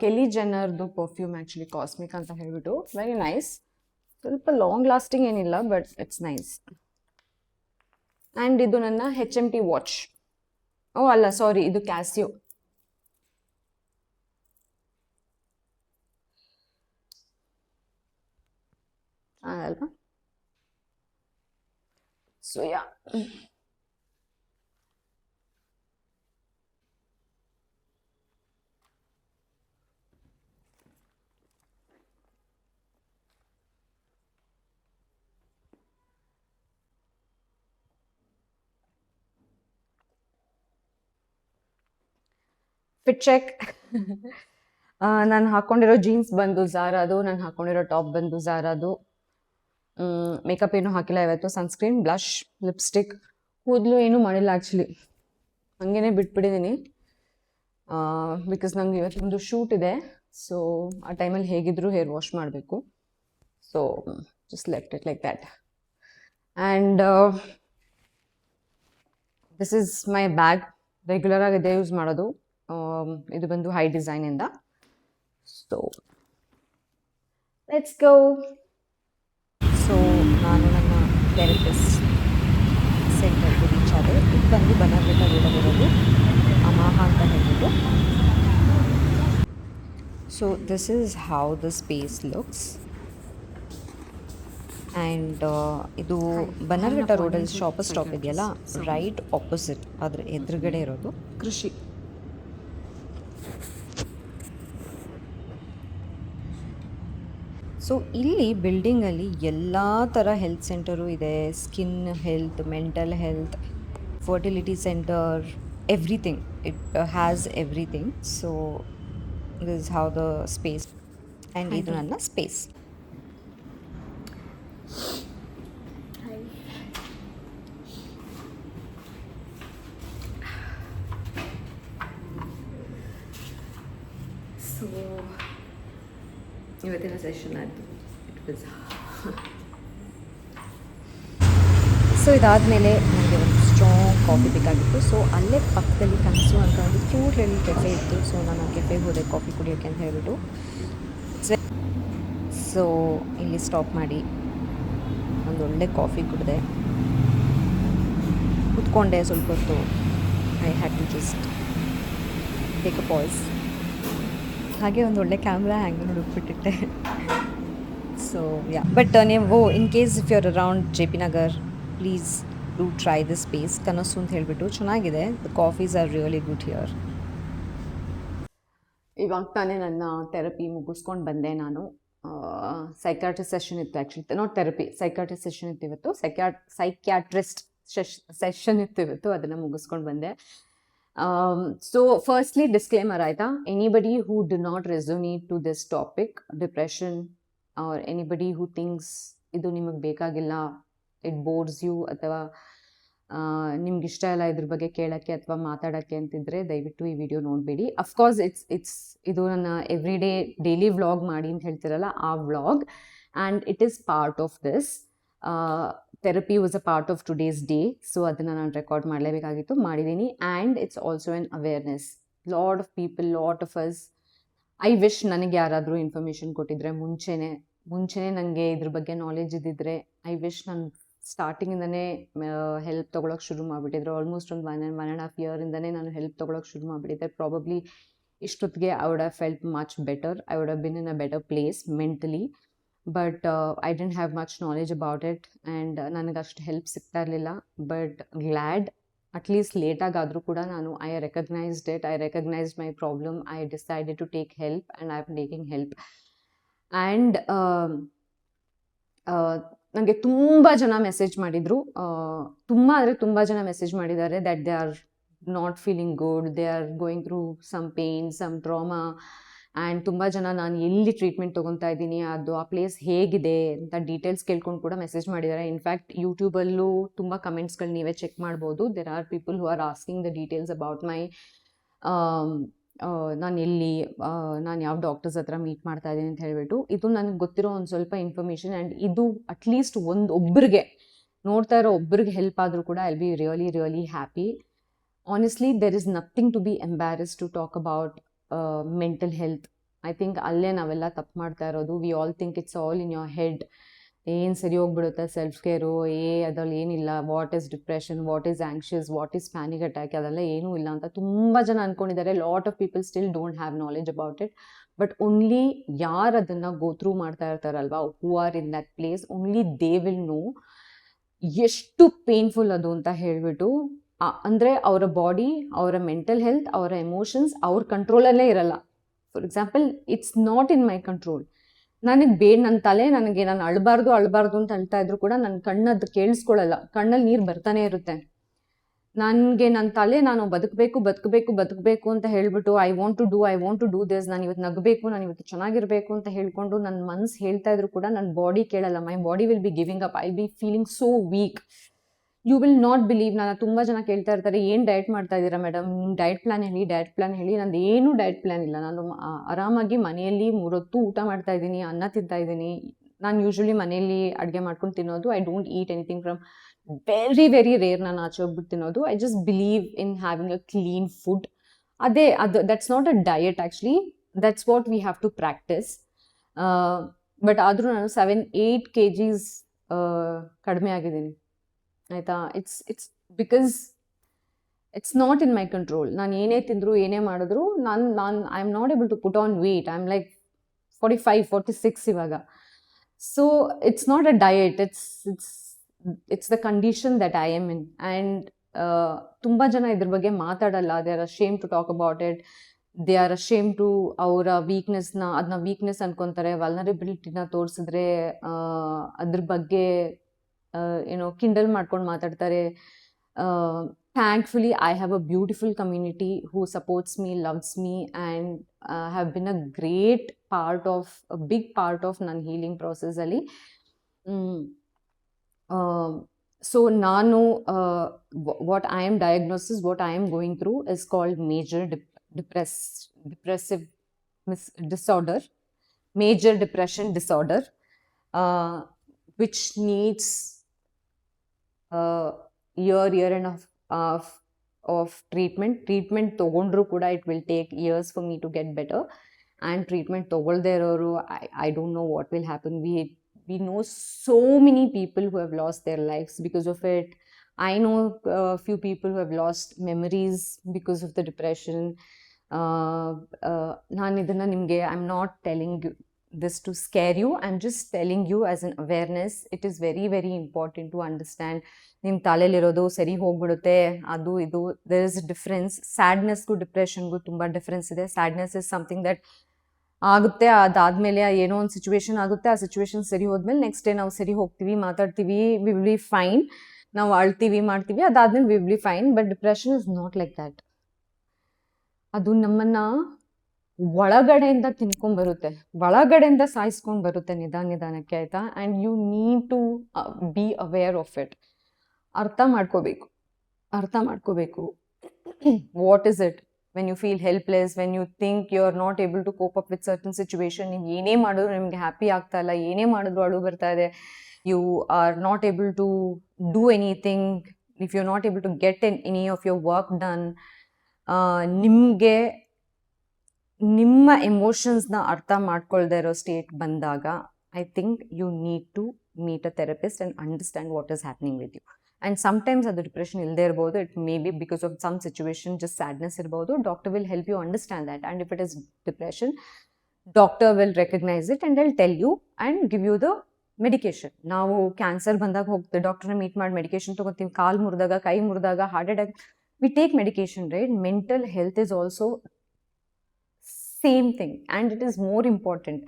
ಕೆಲಿ ಜೆನ್ನರ್ದು ಪರ್ಫ್ಯೂಮ್, ಆ್ಯಕ್ಚುಲಿ ಕಾಸ್ಮಿಕ್ ಅಂತ ಹೇಳ್ಬಿಟ್ಟು, ವೆರಿ ನೈಸ್. ಸ್ವಲ್ಪ ಲಾಂಗ್ ಲಾಸ್ಟಿಂಗ್ ಏನಿಲ್ಲ, ಬಟ್ ಇಟ್ಸ್ ನೈಸ್. ಆ್ಯಂಡ್ ಇದು ನನ್ನ HMT ವಾಚ್. ಓ ಅಲ್ಲ, ಸಾರಿ, ಇದು ಕ್ಯಾಸಿಯೋ. ಅಲ್ವಾ? So yeah, fit check. ನಾನು ಹಾಕೊಂಡಿರೋ ಜೀನ್ಸ್ ಬಂದು ಝಾರಾದು, ನಾನು ಹಾಕೊಂಡಿರೋ ಟಾಪ್ ಬಂದು ಝಾರಾದು. ಮೇಕಪ್ ಏನೂ ಹಾಕಿಲ್ಲ ಇವತ್ತು. ಸನ್ಸ್ಕ್ರೀನ್, ಬ್ಲಷ್, ಲಿಪ್ಸ್ಟಿಕ್, ಕೂದಲು ಏನೂ ಮಾಡಿಲ್ಲ ಆ್ಯಕ್ಚುಲಿ, ಹಂಗೇ ಬಿಟ್ಬಿಟ್ಟಿದ್ದೀನಿ. ಬಿಕಾಸ್ ನಂಗೆ ಇವತ್ತೊಂದು ಶೂಟ್ ಇದೆ. ಸೊ ಆ ಟೈಮಲ್ಲಿ ಹೇಗಿದ್ದರೂ ಹೇರ್ ವಾಶ್ ಮಾಡಬೇಕು. So just left it like that. And this is my bag. ರೆಗ್ಯುಲರಾಗಿ ಇದೇ ಯೂಸ್ ಮಾಡೋದು. ಇದು ಬಂದು ಹೈ ಡಿಸೈನಿಂದ. So let's go. ಸೊ ನಾನು ನನ್ನ ಥೆರಪಿಸ್ಟ್ ಸೆಂಟರ್ಗೆ ರೀಚ್ ಆದೆ. ಇದು ಬಂದು ಬನ್ನರ್ಘಟ್ಟ ರೋಡಲ್ಲಿರೋದು, ಅಮಾಹ ಅಂತ ಹೇಳ್ಬಿಟ್ಟು. So this is how the space looks. And ಇದು ಬನ್ನರ್ಘಟ್ಟ ರೋಡಲ್ಲಿ ಶಾಪರ್ ಸ್ಟಾಪ್ ಇದೆಯಲ್ಲ, ರೈಟ್ ಆಪೋಸಿಟ್ ಅದ್ರ ಎದುರುಗಡೆ ಇರೋದು ಕೃಷಿ. ಸೊ ಇಲ್ಲಿ ಬಿಲ್ಡಿಂಗಲ್ಲಿ ಎಲ್ಲ ಥರ ಹೆಲ್ತ್ ಸೆಂಟರು ಇದೆ. Skin health, mental health, fertility centre, everything. It has everything. So this is how the space. And ಇದು ನನ್ನ ಸ್ಪೇಸ್. ಸೊ ಇವತ್ತಿನ ಸೆಷನ್ ಆಯಿತು. ಇಟ್ ವಾಸ್ ಸೊ ಇದಾದಮೇಲೆ ನನಗೆ ಒಂದು ಸ್ಟ್ರಾಂಗ್ ಕಾಫಿ ಬೇಕಾಗಿತ್ತು. ಸೊ ಅಲ್ಲೇ ಪಕ್ಕದಲ್ಲಿ ಕನಸು ಅಂತ ಒಂದು ಕ್ಯೂಟ್ ಲಿಟಲ್ ಕೆಫೆ ಇತ್ತು. ಸೊ ನಾನು ಆ ಕೆಫೆಗೆ ಹೋದೆ ಕಾಫಿ ಕುಡಿಯೋಕ್ಕೆ ಅಂತ ಹೇಳ್ಬಿಟ್ಟು. ಸೊ ಇಲ್ಲಿ ಸ್ಟಾಪ್ ಮಾಡಿ ಒಂದು ಒಳ್ಳೆ ಕಾಫಿ ಕುಡಿದೆ, ಕೂತ್ಕೊಂಡೆ ಸ್ವಲ್ಪ ಹೊತ್ತು. I had to just take a pause. ಹಾಗೆ ಒಂದು ಒಳ್ಳೆ ಕ್ಯಾಮ್ರಾ ಹ್ಯಾಂಗರ್ ಹುಡುಕ್ಬಿಟ್ಟಿಟ್ಟೆ. ಸೊ ಯಾ, ಬಟ್ ನೀವು in case if you are around JP Nagar, please do try this space. Kanasu ಅಂತ ಹೇಳಿಬಿಟ್ಟು ಚೆನ್ನಾಗಿದೆ. The coffees are really good here. ಇವಾಗ ತಾನೇ ನನ್ನ ಥೆರಪಿ ಮುಗಿಸ್ಕೊಂಡು ಬಂದೆ ನಾನು. ಸೈಕಾಟ್ರಿಸ್ಟ್ ಸೆಷನ್ ಇತ್ತು, actually not therapy, psychiatrist session ಇತ್ತು ಇವತ್ತು. ಸೈಕ್ಯಾಟ್ರಿಸ್ಟ್ ಸೆಷನ್ ಇತ್ತು ಇವತ್ತು, ಅದನ್ನು ಮುಗಿಸ್ಕೊಂಡು ಬಂದೆ. ಸೊ ಫಸ್ಟ್ಲಿ ಡಿಸ್ಕ್ಲೇಮರ್ ಆಯಿತಾ, anybody who do not resonate to this topic, depression, or anybody who thinks ಇದು ನಿಮಗೆ ಬೇಕಾಗಿಲ್ಲ, ಇಟ್ ಬೋರ್ಸ್ ಯು, ಅಥವಾ ನಿಮ್ಗೆ ಇಷ್ಟ ಇಲ್ಲ ಇದ್ರ ಬಗ್ಗೆ ಕೇಳೋಕ್ಕೆ ಅಥವಾ ಮಾತಾಡೋಕ್ಕೆ ಅಂತಿದ್ರೆ ದಯವಿಟ್ಟು ಈ ವಿಡಿಯೋ ನೋಡಬೇಡಿ. ಅಫ್ಕೋರ್ಸ್ ಇದು ನನ್ನ ಎವ್ರಿ ಡೇ ಡೈಲಿ ವ್ಲಾಗ್ ಮಾಡಿ ಅಂತ ಹೇಳ್ತಿರಲ್ಲ ಆ vlog, and it is part of this. Therapy was a part of today's day, so ಅದನ್ನು ನಾನು ರೆಕಾರ್ಡ್ ಮಾಡಲೇಬೇಕಾಗಿತ್ತು, ಮಾಡಿದ್ದೀನಿ. And it's also on awareness. Lot of people, lot of us, I wish ನನಗೆ ಯಾರಾದರೂ information ಕೊಟ್ಟಿದ್ರೆ ಮುಂಚೆನೇ ನನಗೆ ಇದ್ರ ಬಗ್ಗೆ ನಾಲೆಜ್ ಇದ್ದಿದ್ರೆ, ಐ ವಿಶ್ ನಾನು ಸ್ಟಾರ್ಟಿಂಗಿಂದನೇ ಹೆಲ್ಪ್ ತೊಗೊಳಕ್ಕೆ ಶುರು ಮಾಡಿಬಿಟ್ಟಿದ್ರೆ. ಆಲ್ಮೋಸ್ಟ್ ಒಂದು 1.5 ಇಯರಿಂದನೇ ನಾನು ಹೆಲ್ಪ್ ತೊಗೊಳಕ್ಕೆ ಶುರು ಮಾಡಿಬಿಟ್ಟಿದ್ದೆ. ಪ್ರಾಬಬ್ಲಿ ಇಷ್ಟೊತ್ತಿಗೆ I would have felt much better, I would have been in a better place mentally. But I dent have much knowledge about it, and ನನಗೆ ಅಷ್ಟು ಹೆಲ್ಪ್ ಸಿಗ್ತಾ ಇರಲಿಲ್ಲ. ಬಟ್ ಗ್ಲ್ಯಾಡ್ ಅಟ್ಲೀಸ್ಟ್ ಲೇಟಾಗಾದರೂ ಕೂಡ ನಾನು I recognised it, I recognised my problem, I decided to take help, and I am taking help. And ನನಗೆ ತುಂಬ ಜನ ಮೆಸೇಜ್ ಮಾಡಿದರು, ತುಂಬ ಜನ ಮೆಸೇಜ್ ಮಾಡಿದ್ದಾರೆ that they are not feeling good, they are going through some pain, some trauma. And ತುಂಬ ಜನ ನಾನು ಎಲ್ಲಿ ಟ್ರೀಟ್ಮೆಂಟ್ ತೊಗೊತಾ ಇದ್ದೀನಿ, ಆ ಪ್ಲೇಸ್ ಹೇಗಿದೆ ಅಂತ ಡೀಟೇಲ್ಸ್ ಕೇಳ್ಕೊಂಡು ಕೂಡ ಮೆಸೇಜ್ ಮಾಡಿದ್ದಾರೆ. ಇನ್ಫ್ಯಾಕ್ಟ್ ಯೂಟ್ಯೂಬಲ್ಲೂ ತುಂಬ ಕಮೆಂಟ್ಸ್ಗಳು ನೀವೇ ಚೆಕ್ ಮಾಡ್ಬೋದು. There are people who are asking the details about my ನಾನು ಎಲ್ಲಿ, ನಾನು ಯಾವ ಡಾಕ್ಟರ್ಸ್ ಹತ್ರ ಮೀಟ್ ಮಾಡ್ತಾ ಇದ್ದೀನಿ ಅಂತ ಹೇಳಿಬಿಟ್ಟು. ಇದು ನನಗೆ ಗೊತ್ತಿರೋ ಒಂದು ಸ್ವಲ್ಪ ಇನ್ಫಾರ್ಮೇಷನ್, ಆ್ಯಂಡ್ ಇದು ಅಟ್ಲೀಸ್ಟ್ ಒಬ್ಬರಿಗೆ ನೋಡ್ತಾ ಇರೋ ಒಬ್ಬರಿಗೆ ಹೆಲ್ಪ್ ಆದರೂ ಕೂಡ I will be really happy. Honestly there is nothing to be embarrass to talk about mental health. I think ಅಲ್ಲೇ ನಾವೆಲ್ಲ ತಪ್ಪು ಮಾಡ್ತಾ ಇರೋದು. We all think it's all in your head, ಏನು ಸರಿ ಹೋಗ್ಬಿಡುತ್ತೆ, ಸೆಲ್ಫ್ ಕೇರು ಅದ್ರಲ್ಲಿ ಏನಿಲ್ಲ, what is depression, what is anxious, what is panic attack, ಅದೆಲ್ಲ ಏನೂ ಇಲ್ಲ ಅಂತ ತುಂಬ ಜನ ಅಂದ್ಕೊಂಡಿದ್ದಾರೆ. Lot of people still don't have knowledge about it. But only ಯಾರು ಅದನ್ನು ಗೋ ಥ್ರೂ ಮಾಡ್ತಾ ಇರ್ತಾರಲ್ವಾ, who are in that place, only they will know ಎಷ್ಟು ಪೇನ್ಫುಲ್ ಅದು ಅಂತ ಹೇಳಿಬಿಟ್ಟು. ಅಂದರೆ ಅವರ ಬಾಡಿ, ಅವರ ಮೆಂಟಲ್ ಹೆಲ್ತ್, ಅವರ ಎಮೋಷನ್ಸ್ ಅವ್ರ ಕಂಟ್ರೋಲಲ್ಲೇ ಇರಲ್ಲ. For example, it's not in my control. ನನಗೆ ನನ್ನ ತಲೆ ನನಗೆ ನಾನು ಅಳಬಾರ್ದು ಅಂತ ಅಳ್ತಾ ಇದ್ರು ಕೂಡ ನನ್ನ ಕಣ್ಣದು ಕೇಳಿಸ್ಕೊಳ್ಳಲ್ಲ, ಕಣ್ಣಲ್ಲಿ ನೀರು ಬರ್ತಾನೆ ಇರುತ್ತೆ. ನನಗೆ ನನ್ನ ತಲೆ ನಾನು ಬದುಕಬೇಕು ಅಂತ ಹೇಳ್ಬಿಟ್ಟು I want to do this, ನಾನು ಇವತ್ತು ನಗಬೇಕು, ನಾನು ಇವತ್ತು ಚೆನ್ನಾಗಿರಬೇಕು ಅಂತ ಹೇಳ್ಕೊಂಡು ನನ್ನ ಮನಸ್ಸು ಹೇಳ್ತಾ ಇದ್ರು ಕೂಡ ನನ್ನ ಬಾಡಿ ಕೇಳಲ್ಲ. My body will be giving up, I will be feeling so weak. You will not believe. ನಾನು ತುಂಬ ಜನ ಕೇಳ್ತಾ ಇರ್ತಾರೆ, ಏನು ಡಯಟ್ ಮಾಡ್ತಾ ಇದ್ದೀರಾ ಮೇಡಮ್, ಡಯಟ್ ಪ್ಲಾನ್ ಹೇಳಿ. ನಂದು ಏನೂ ಡಯಟ್ ಪ್ಲಾನ್ ಇಲ್ಲ. ನಾನು ಆರಾಮಾಗಿ ಮನೆಯಲ್ಲಿ 3 ಹೊತ್ತು ಊಟ ಮಾಡ್ತಾ ಇದ್ದೀನಿ, ಅನ್ನ ತಿಂತಾ ಇದ್ದೀನಿ. ನಾನು ಯೂಶ್ವಲಿ ಮನೆಯಲ್ಲಿ ಅಡುಗೆ ಮಾಡ್ಕೊಂಡು ತಿನ್ನೋದು. I don't eat anything from, very rare ನಾನು ಆಚೆ ಹೋಗ್ಬಿಟ್ಟು ತಿನ್ನೋದು. I just believe in having a clean food. ಅದು that's not a diet actually, that's what we have to practise. But ಆದರೂ ನಾನು 7-8 kgs ಕಡಿಮೆ ಆಗಿದ್ದೀನಿ, ಆಯಿತಾ. It's because it's not in my control. ನಾನು ಏನೇ ತಿಂದರೂ ಏನೇ ಮಾಡಿದ್ರು ನಾನು I am not able to put on weight. I am like 45-46 ಇವಾಗ. So it's not a diet, it's the condition that I am in. And ತುಂಬ ಜನ ಇದ್ರ ಬಗ್ಗೆ ಮಾತಾಡಲ್ಲ. They are ashamed to talk about it. They are ashamed to ಅವರ ಅದನ್ನ weakness ಅನ್ಕೊತಾರೆ. ವಲ್ನರಬಿಲಿಟಿನ ತೋರಿಸಿದ್ರೆ ಅದ್ರ ಬಗ್ಗೆ ಏನೋ ಕಿಂಡಲ್ ಮಾಡ್ಕೊಂಡು ಮಾತಾಡ್ತಾರೆ. Thankfully, I have a beautiful community who supports me, loves me, and have been a big part of ನನ್ನ healing process ಅಲ್ಲಿ. So ನಾನು what I am diagnosis, what I am going through is called major depressive disorder, major depression disorder, which needs year and of treatment ತಗೊಂಡ್ರು ಕೂಡ it will take years for me to get better. And treatment ತಗೊಳ್ದೇ ಇರೋರು, I don't know what will happen. We know so many people who have lost their lives because of it. I know a few people who have lost memories because of the depression. ನಾನು ಇದನ್ನ ನಿಮಗೆ, I'm not telling you this to scare you, I'm just telling you as an awareness. It is very important to understand. ನಿಮ್ಮ ತಲೆಯಲ್ಲಿರೋದು ಸರಿ ಹೋಗ್ಬಿಡುತ್ತೆ, ಅದು ಇದು, there is a difference. ಸ್ಯಾಡ್ನೆಸ್ಗೂ ಡಿಪ್ರೆಷನ್ಗೂ ತುಂಬ difference ಇದೆ. ಸ್ಯಾಡ್ನೆಸ್ ಇಸ್ ಸಮಥಿಂಗ್ ದಟ್ ಆಗುತ್ತೆ, ಅದಾದಮೇಲೆ ಏನೋ ಒಂದು ಸಿಚುವೇಶನ್ ಆಗುತ್ತೆ, ಆ ಸಿಚುವೇಶನ್ ಸರಿ ಹೋದ್ಮೇಲೆ ನೆಕ್ಸ್ಟ್ ಡೇ ನಾವು ಸರಿ ಹೋಗ್ತೀವಿ, ಮಾತಾಡ್ತೀವಿ, ವಿ ವಿಲ್ ಬಿ ಫೈನ್. ನಾವು ಅಳ್ತೀವಿ, ಮಾಡ್ತೀವಿ, ಅದಾದ್ಮೇಲೆ we will be fine. But depression is not like that. ಅದು ನಮ್ಮನ್ನ ಒಳಗಡೆಯಿಂದ ತಿನ್ಕೊಂಡ್ಬರುತ್ತೆ, ಒಳಗಡೆಯಿಂದ ಸಾಯಿಸ್ಕೊಂಡು ಬರುತ್ತೆ ನಿಧಾನಕ್ಕೆ, ಆಯಿತಾ. And you need to be aware of it. ಅರ್ಥ ಮಾಡ್ಕೋಬೇಕು. ಅರ್ಥ ಮಾಡ್ಕೋಬೇಕು. What is it when you feel helpless, when you think you are not able to cope up with certain situation, ನೀವು ಏನೇ ಮಾಡಿದ್ರು ನಿಮಗೆ ಹ್ಯಾಪಿ ಆಗ್ತಾ ಇಲ್ಲ, ಏನೇ ಮಾಡಿದ್ರು ಅಳು ಬರ್ತಾ ಇದೆ, you are not able to do anything, if you are not able to get any of your work done, ನಿಮಗೆ ನಿಮ್ಮ ಎಮೋಷನ್ಸ್ನ ಅರ್ಥ ಮಾಡ್ಕೊಳ್ದೇ ಇರೋ ಸ್ಟೇಟ್ ಬಂದಾಗ I think you need to meet a therapist and understand what is happening with you. And sometimes ಅದು depression ಇಲ್ಲದೆ ಇರ್ಬೋದು, it may be because of some situation just sadness ಇರ್ಬೋದು. Doctor will help you understand that, and if it is depression, doctor will recognise it and will tell you and give you the medication. ನಾವು cancer ಬಂದಾಗ ಹೋಗ್ತೀವಿ, ಡಾಕ್ಟರ್ನ meet ಮಾಡಿ medication ತೊಗೋತೀವಿ. ಕಾಲು ಮುರಿದಾಗ, ಕೈ ಮುರಿದಾಗ, heart attack, we take medication, right? Mental health is also same thing, and it is more important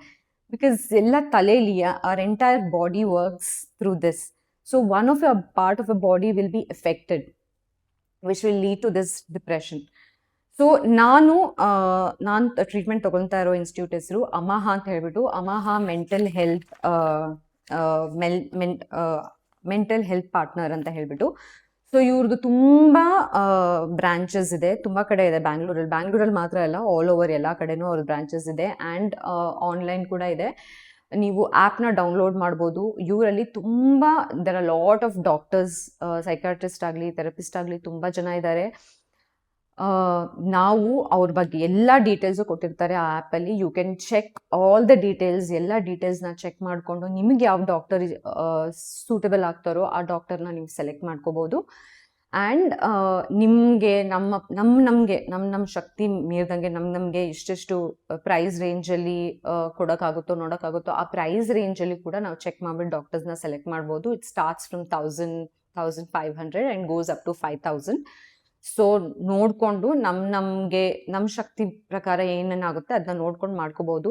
because ella taleli our entire body works through this. So one of your part of your body will be affected, which will lead to this depression. So ನಾನು treatment ತಗೊಳ್ತಾ ಇರೋ institute ಹೆಸರು ಅಮಹ ಅಂತ ಹೇಳ್ಬಿಟ್ಟು, ಅಮಹ mental health partner ಅಂತ ಹೇಳ್ಬಿಟ್ಟು. So ಇವ್ರದ್ದು ತುಂಬ ಬ್ರಾಂಚಸ್ ಇದೆ, ತುಂಬ ಕಡೆ ಇದೆ ಬ್ಯಾಂಗ್ಳೂರಲ್ಲಿ ಮಾತ್ರ ಅಲ್ಲ, ಆಲ್ ಓವರ್ ಎಲ್ಲ ಕಡೆನೂ ಅವ್ರ ಬ್ರಾಂಚಸ್ ಇದೆ. ಆ್ಯಂಡ್ ಆನ್ಲೈನ್ ಕೂಡ ಇದೆ. ನೀವು ಆ್ಯಪ್ನ ಡೌನ್ಲೋಡ್ ಮಾಡ್ಬೋದು. ಇವರಲ್ಲಿ ತುಂಬ there are lot of doctors, psychiatrist ಆಗಲಿ, ಥೆರಪಿಸ್ಟ್ ಆಗಲಿ ತುಂಬ ಜನ ಇದ್ದಾರೆ. ನಾವು ಅವ್ರ ಬಗ್ಗೆ ಎಲ್ಲ ಡೀಟೇಲ್ಸು ಕೊಟ್ಟಿರ್ತಾರೆ ಆ ಆ್ಯಪಲ್ಲಿ. You can check all the details, ಎಲ್ಲ ಡೀಟೇಲ್ಸ್ನ ಚೆಕ್ ಮಾಡಿಕೊಂಡು ನಿಮಗೆ ಯಾವ ಡಾಕ್ಟರ್ ಸೂಟಬಲ್ ಆಗ್ತಾರೋ ಆ ಡಾಕ್ಟರ್ನ ನೀವು ಸೆಲೆಕ್ಟ್ ಮಾಡ್ಕೋಬೋದು. ಆ್ಯಂಡ್ ನಿಮಗೆ ನಮ್ಮ ಶಕ್ತಿ ಮೀರಿದಂಗೆ ನಮಗೆ ಇಷ್ಟೆಷ್ಟು ಪ್ರೈಸ್ ರೇಂಜಲ್ಲಿ ಕೊಡೋಕ್ಕಾಗುತ್ತೋ ನೋಡೋಕ್ಕಾಗುತ್ತೋ ಆ ಪ್ರೈಸ್ ರೇಂಜಲ್ಲಿ ಕೂಡ ನಾವು ಚೆಕ್ ಮಾಡಿಬಿಟ್ಟು ಡಾಕ್ಟರ್ಸ್ನ ಸೆಲೆಕ್ಟ್ ಮಾಡ್ಬೋದು. It starts from 1,500 and goes up to 5,000. So ನೋಡಿಕೊಂಡು ನಮ್ಮ ಶಕ್ತಿ ಪ್ರಕಾರ ಏನೇನಾಗುತ್ತೆ ಅದನ್ನ ನೋಡ್ಕೊಂಡು ಮಾಡ್ಕೋಬೋದು.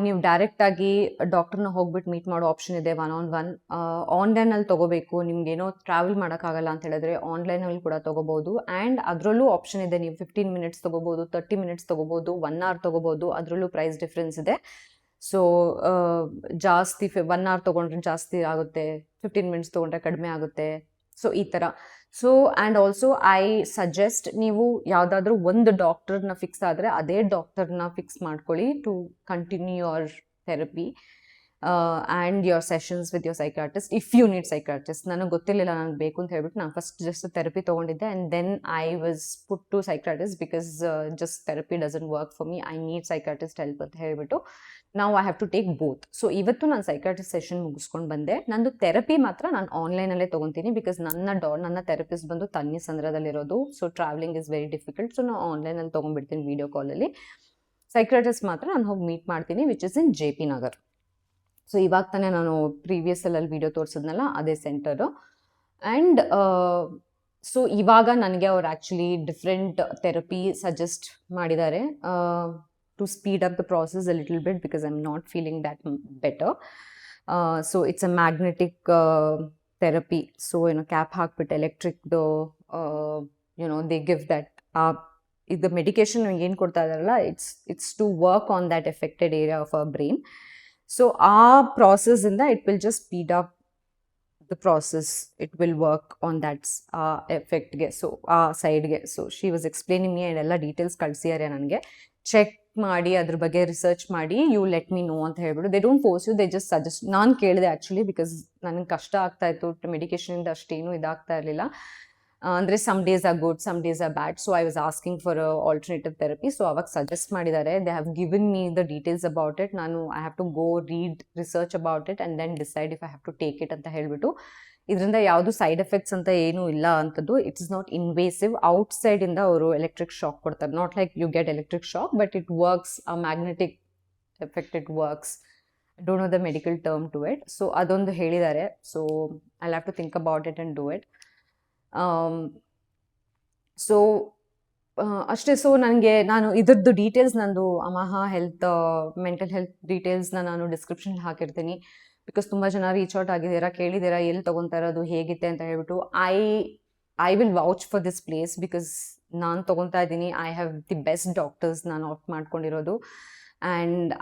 ನೀವು ಡೈರೆಕ್ಟಾಗಿ ಡಾಕ್ಟರ್ನ ಹೋಗ್ಬಿಟ್ಟು ಮೀಟ್ ಮಾಡೋ ಆಪ್ಷನ್ ಇದೆ, 1-on-1. ಆನ್ಲೈನಲ್ಲಿ ತೊಗೋಬೇಕು, ನಿಮ್ಗೇನೋ ಟ್ರಾವೆಲ್ ಮಾಡೋಕ್ಕಾಗಲ್ಲ ಅಂತ ಹೇಳಿದ್ರೆ ಆನ್ಲೈನಲ್ಲಿ ಕೂಡ ತೊಗೋಬೋದು. ಆ್ಯಂಡ್ ಅದರಲ್ಲೂ ಆಪ್ಷನ್ ಇದೆ, ನೀವು 15 ಮಿನಿಟ್ಸ್ ತೊಗೋಬೋದು, 30 ಮಿನಿಟ್ಸ್ ತೊಗೋಬೋದು, 1 hour ತೊಗೋಬೋದು. ಅದರಲ್ಲೂ ಪ್ರೈಸ್ ಡಿಫ್ರೆನ್ಸ್ ಇದೆ. ಸೊ ಜಾಸ್ತಿ 1 hour ತೊಗೊಂಡ್ರೆ ಜಾಸ್ತಿ ಆಗುತ್ತೆ, 15 ಮಿನಿಟ್ಸ್ ತೊಗೊಂಡ್ರೆ ಕಡಿಮೆ ಆಗುತ್ತೆ. ಸೊ ಈ ಥರ. So and also I suggest ನೀವು ಯಾವುದಾದ್ರೂ ಒಂದು ಡಾಕ್ಟರ್ನ ಫಿಕ್ಸ್ ಆದರೆ ಅದೇ ಡಾಕ್ಟರ್ನ ಫಿಕ್ಸ್ ಮಾಡ್ಕೊಳ್ಳಿ to continue your therapy and your sessions with your psychiatrist if you need psychiatrist. ನನಗೆ ಗೊತ್ತಿರಲಿಲ್ಲ ನನಗೆ ಬೇಕು ಅಂತ ಹೇಳ್ಬಿಟ್ಟು ನಾನು ಫಸ್ಟ್ ಜಸ್ಟ್ ಥೆರಪಿ ತೊಗೊಂಡಿದ್ದೆ and then I was put to psychiatrist because just therapy doesn't work for me, I need psychiatrist help ಅಂತ ಹೇಳ್ಬಿಟ್ಟು ನಾವು I have to take both. So ಇವತ್ತು ನಾನು ಸೈಕಾಟ್ರಿಸ್ಟ್ ಸೆಷನ್ ಮುಗಿಸ್ಕೊಂಡು ಬಂದೆ. ನಂದು ಥೆರಪಿ ಮಾತ್ರ ನಾನು ಆನ್ಲೈನಲ್ಲೇ ತೊಗೊತೀನಿ ಬಿಕಾಸ್ ನನ್ನ ಥೆರಪಿಸ್ಟ್ ಬಂದು ತನ್ನಿಸಂದ್ರದಲ್ಲಿರೋದು. So travelling is very difficult. So ನಾನು ಆನ್ಲೈನಲ್ಲಿ ತೊಗೊಂಡ್ಬಿಡ್ತೀನಿ ವಿಡಿಯೋ ಕಾಲಲ್ಲಿ. ಸೈಕಾಟ್ರಿಸ್ಟ್ ಮಾತ್ರ ನಾನು ಹೋಗಿ ಮೀಟ್ ಮಾಡ್ತೀನಿ, which is in JP Nagar. So ಇವಾಗ ತಾನೇ ನಾನು ಪ್ರೀವಿಯಸ್ಸಲ್ಲಿ ವಿಡಿಯೋ ತೋರಿಸಿದ್ನಲ್ಲ ಅದೇ ಸೆಂಟರು. ಆ್ಯಂಡ್ ಸೊ ಇವಾಗ ನನಗೆ ಅವ್ರು ಆ್ಯಕ್ಚುಲಿ ಡಿಫ್ರೆಂಟ್ ಥೆರಪಿ ಸಜೆಸ್ಟ್ ಮಾಡಿದ್ದಾರೆ to speed up the process a little bit because I'm not feeling that better. So it's a magnetic therapy. So, cap ಹಾಕ್ಬಿಟ್ಟು electric, they give that. The medication ಏನು ಕೊಡ್ತಾ ಇದಾರಲ್ಲ, it's to work on that affected area of our brain. So, ಆ process ಇಂದ it will just speed up the process. It will work on that effect ಗೆ, so ಆ ಸೈಡ್ಗೆ. So she was explaining me and ಎಲ್ಲ details ಕಳಿಸಿದ್ದಾರೆ ನನಗೆ. Check ಮಾಡಿ ಅದ್ರ ಬಗ್ಗೆ ರಿಸರ್ಚ್ ಮಾಡಿ ಯು ಲೆಟ್ ಮೀ ನೋ ಅಂತ ಹೇಳ್ಬಿಟ್ಟು. They don't force you, they just suggest. ನಾನು ಕೇಳಿದೆ ಆ್ಯಕ್ಚುಲಿ ಬಿಕಾಸ್ ನನಗೆ ಕಷ್ಟ ಆಗ್ತಾ ಇತ್ತು, ಮೆಡಿಕೇಶನಿಂದ ಅಷ್ಟೇನು ಇದಾಗ್ತಾ ಇರಲಿಲ್ಲ. ಅಂದರೆ some days are good, some days are bad. So I was asking for alternative therapy. So ಅವಾಗ ಸಜೆಸ್ಟ್ ಮಾಡಿದ್ದಾರೆ. They have given me the details about it. ನಾನು I have to go read research about it and then decide if I have to take it ಅಂತ ಹೇಳ್ಬಿಟ್ಟು. ಇದರಿಂದ ಯಾವುದು side effects ಅಂತ ಏನೂ ಇಲ್ಲ ಅಂಥದ್ದು. It is not invasive. ಔಟ್ಸೈಡಿಂದ ಅವರು ಎಲೆಕ್ಟ್ರಿಕ್ ಶಾಕ್ ಕೊಡ್ತಾರೆ. Not like you get electric shock, but it works, a magnetic effect, it works. I don't know the medical term to it. So ಅದೊಂದು ಹೇಳಿದ್ದಾರೆ. So I have to think about it and do it. So ಅಷ್ಟೇ. So ನಾನು ಇದ್ರದ್ದು details, ನಂದು ಅಮಹ mental health ಡೀಟೇಲ್ಸ್ನ ನಾನು ಡಿಸ್ಕ್ರಿಪ್ಷನ್ಗೆ ಹಾಕಿರ್ತೀನಿ. Because ತುಂಬ ಜನ ರೀಚ್ ಔಟ್ ಆಗಿದ್ದೀರಾ, ಕೇಳಿದ್ದೀರಾ ಎಲ್ಲಿ ತೊಗೊತಾ ಇರೋದು, ಹೇಗಿತ್ತೆ ಅಂತ ಹೇಳ್ಬಿಟ್ಟು. I will vouch for this place because ನಾನು ತೊಗೊತಾ ಇದ್ದೀನಿ. I have the best doctors ನಾನು ಆಫ್ ಮಾಡ್ಕೊಂಡಿರೋದು. And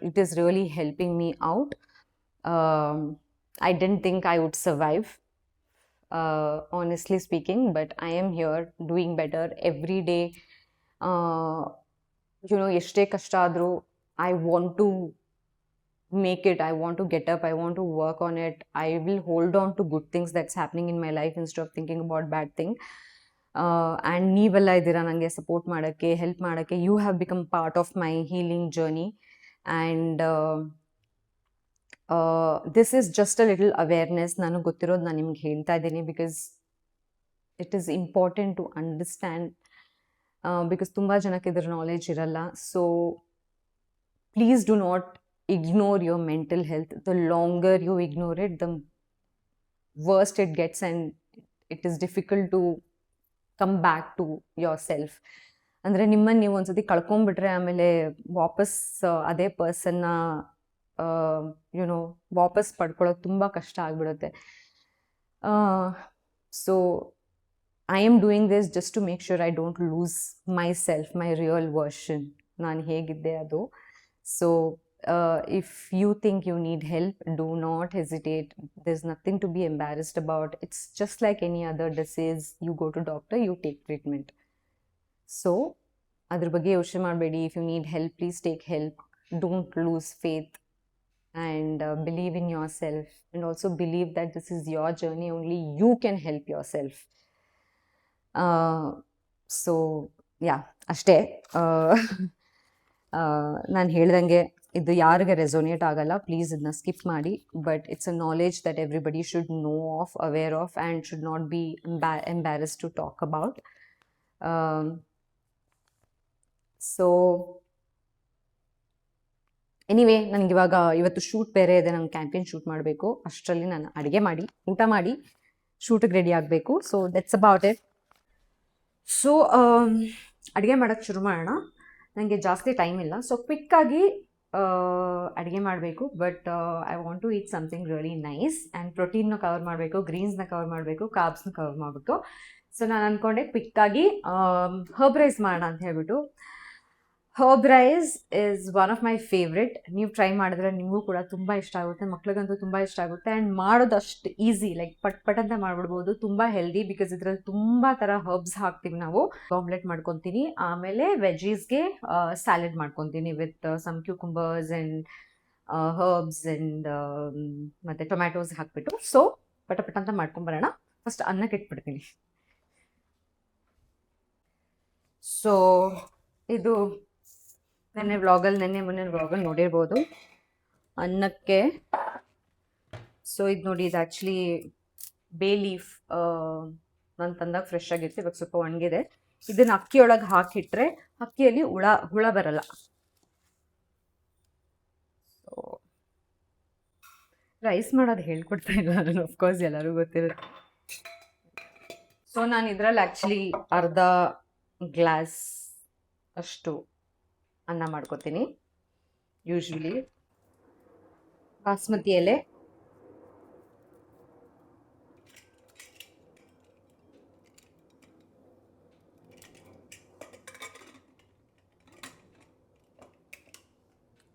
it is really helping me out. I didn't think I would survive honestly speaking, but I am here doing better every day. ಎಷ್ಟೇ ಕಷ್ಟ ಆದರೂ I want to make it. I want to get up. I want to work on it. I will hold on to good things that's happening in my life instead of thinking about bad thing. And ನೀವೆಲ್ಲ ಇದ್ದೀರಾ ನನಗೆ support ಮಾಡೋಕ್ಕೆ, help ಮಾಡೋಕ್ಕೆ. You have become part of my healing journey. And this is just a little awareness. ನನಗೆ ಗೊತ್ತಿರೋದು ನಾನು ನಿಮ್ಗೆ ಹೇಳ್ತಾ ಇದ್ದೀನಿ because it is important to understand. Because ತುಂಬ ಜನಕ್ಕೆ ಇದ್ರ ನಾಲೆಜ್ ಇರಲ್ಲ. So please do not ignore your mental health. The longer you ignore it, the worse it gets, and it is difficult to come back to yourself. ಅಂದರೆ ನಿಮ್ಮನ್ನು ನೀವು ಒಂದ್ಸತಿ ಕಳ್ಕೊಂಡ್ಬಿಟ್ರೆ ಆಮೇಲೆ ವಾಪಸ್ ಅದೇ ಪರ್ಸನ್ನ ವಾಪಸ್ ಪಡ್ಕೊಳ್ಳೋದು ತುಂಬ ಕಷ್ಟ ಆಗಿಬಿಡುತ್ತೆ. So I am doing this just to make sure I don't lose my self, my real version, ನಾನು ಹೇಗಿದ್ದೆ ಅದು. So if you think you need help, do not hesitate. There's nothing to be embarrassed about. It's just like any other disease. You go to doctor, you take treatment. So adr bagge yochane ಮಾಡಬೇಡಿ. If you need help, please take help. Don't lose faith, and believe in yourself, and also believe that this is your journey. Only you can help yourself. So yeah, ಅಷ್ಟೇ. ನಾನು ಹೇಳ್ದಂಗೆ ಇದು ಯಾರಿಗೆ resonate ಆಗಲ್ಲ, please ಇದನ್ನ skip ಮಾಡಿ. But it's a knowledge that everybody should know of, aware of, and should not be embarrassed to talk about. So anyway, ನನಗಿವಾಗ ಇವತ್ತು ಶೂಟ್ ಬೇರೆ ಇದೆ, ನಂಗೆ ಕ್ಯಾಂಪೇನ್ ಶೂಟ್ ಮಾಡಬೇಕು. ಅಷ್ಟರಲ್ಲಿ ನಾನು ಅಡುಗೆ ಮಾಡಿ ಊಟ ಮಾಡಿ ಶೂಟಿಗೆ ರೆಡಿ ಆಗಬೇಕು. So that's about it. So ಅಡುಗೆ ಮಾಡೋಕ್ಕೆ ಶುರು ಮಾಡೋಣ. ನನಗೆ ಜಾಸ್ತಿ ಟೈಮ್ ಇಲ್ಲ, ಸೊ ಕ್ವಿಕ್ಕಾಗಿ ಅಡುಗೆ ಮಾಡಬೇಕು. But I want to eat something really nice, and ಪ್ರೋಟೀನ್ನ ಕವರ್ ಮಾಡಬೇಕು, ಗ್ರೀನ್ಸ್ನ ಕವರ್ ಮಾಡಬೇಕು, ಕಾರ್ಬ್ಸ್ನ ಕವರ್ ಮಾಡಬೇಕು. ಸೊ ನಾನು ಅಂದ್ಕೊಂಡೆ ಕ್ವಿಕ್ಕಾಗಿ ಹರ್ಬ್ ರೈಸ್ ಮಾಡೋಣ ಅಂತ ಹೇಳ್ಬಿಟ್ಟು. Herb rice is one of my favourite. ನೀವು ಟ್ರೈ ಮಾಡಿದ್ರೆ ನಿಮಗೂ ಕೂಡ ತುಂಬ ಇಷ್ಟ ಆಗುತ್ತೆ, ಮಕ್ಳಿಗಂತೂ ತುಂಬ ಇಷ್ಟ ಆಗುತ್ತೆ. ಆ್ಯಂಡ್ ಮಾಡೋದು ಅಷ್ಟು ಈಸಿ, ಲೈಕ್ ಪಟ್ ಅಂತ ಮಾಡಿಬಿಡ್ಬೋದು. ತುಂಬ ಹೆಲ್ದಿ, ಬಿಕಾಸ್ ಇದರಲ್ಲಿ ತುಂಬ ಥರ ಹರ್ಬ್ಸ್ ಹಾಕ್ತೀವಿ ನಾವು. ಆಮ್ಲೆಟ್ ಮಾಡ್ಕೊತೀನಿ, ಆಮೇಲೆ ವೆಜೀಸ್ಗೆ ಸ್ಯಾಲೆಡ್ ಮಾಡ್ಕೊತೀನಿ with some cucumbers and herbs and ಮತ್ತು ಟೊಮ್ಯಾಟೋಸ್ ಹಾಕ್ಬಿಟ್ಟು. ಸೊ ಪಟ ಅಂತ ಮಾಡ್ಕೊಂಬರೋಣ. ಫಸ್ಟ್ ಅನ್ನಕ್ಕೆ ಇಟ್ಬಿಡ್ತೀನಿ. ಸೊ ಇದು ಮೊನ್ನೆ ವ್ಲಾಗಲ್ಲಿ ನೋಡಿರ್ಬೋದು ಅನ್ನಕ್ಕೆ. ಸೊ ಇದು ನೋಡಿ, ಇದು ಆ್ಯಕ್ಚುಲಿ ಬೇ ಲೀಫ್ ನಾನು ತಂದಾಗ ಫ್ರೆಶ್ ಆಗಿತ್ತು, ಇವಾಗ ಸ್ವಲ್ಪ ಒಣಗಿದೆ. ಇದನ್ನು ಅಕ್ಕಿಯೊಳಗೆ ಹಾಕಿಟ್ರೆ ಅಕ್ಕಿಯಲ್ಲಿ ಹುಳ ಬರಲ್ಲ. ಸೊ ರೈಸ್ ಮಾಡೋದು ಹೇಳ್ಕೊಡ್ತಾ ಇಲ್ಲ ನಾನು, ಅಫ್ಕೋರ್ಸ್ ಎಲ್ಲರೂ ಗೊತ್ತಿರುತ್ತೆ. ಸೊ ನಾನು ಇದರಲ್ಲಿ ಆ್ಯಕ್ಚುಲಿ ಅರ್ಧ ಗ್ಲಾಸ್ ಅಷ್ಟು ಅನ್ನ ಮಾಡ್ಕೋತೀನಿ. ಯೂಶ್ವಲಿ ಬಾಸ್ಮತಿ ಎಲೆ,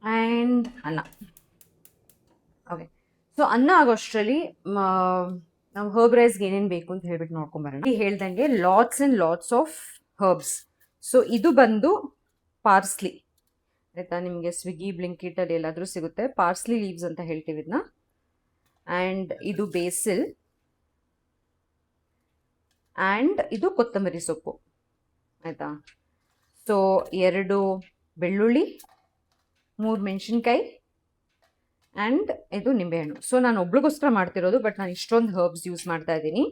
ಆ್ಯಂಡ್ ಅನ್ನ. ಓಕೆ, ಸೊ ಅನ್ನ ಆಗೋಷ್ಟರಲ್ಲಿ ನಾವು ಹರ್ಬ್ ರೈಸ್ಗೆ ಏನೇನು ಬೇಕು ಅಂತ ಹೇಳ್ಬಿಟ್ಟು ನೋಡ್ಕೊಂಬರೋಣ. ಹೇಳ್ದಂಗೆ lots and lots of herbs. So ಇದು ಬಂದು ಪಾರ್ಸ್ಲಿ, ಆಯಿತಾ? ನಿಮಗೆ ಸ್ವಿಗ್ಗಿ, ಬ್ಲಿಂಕಿಟಲ್ಲಿ ಎಲ್ಲಾದರೂ ಸಿಗುತ್ತೆ. ಪಾರ್ಸ್ಲಿ ಲೀವ್ಸ್ ಅಂತ ಹೇಳ್ತೀವಿ ಇದನ್ನ. ಆ್ಯಂಡ್ ಇದು ಬೇಸಿಲ್, ಆ್ಯಂಡ್ ಇದು ಕೊತ್ತಂಬರಿ ಸೊಪ್ಪು, ಆಯಿತಾ? ಸೊ 2 ಬೆಳ್ಳುಳ್ಳಿ, 3 ಮೆಣಸಿನ್ಕಾಯಿ, ಆ್ಯಂಡ್ ಇದು ನಿಂಬೆಹಣ್ಣು. ಸೊ ನಾನು ಒಬ್ಳಿಗೋಸ್ಕರ ಮಾಡ್ತಿರೋದು, ಬಟ್ ನಾನು ಇಷ್ಟೊಂದು ಹರ್ಬ್ಸ್ ಯೂಸ್ ಮಾಡ್ತಾ ಇದ್ದೀನಿ.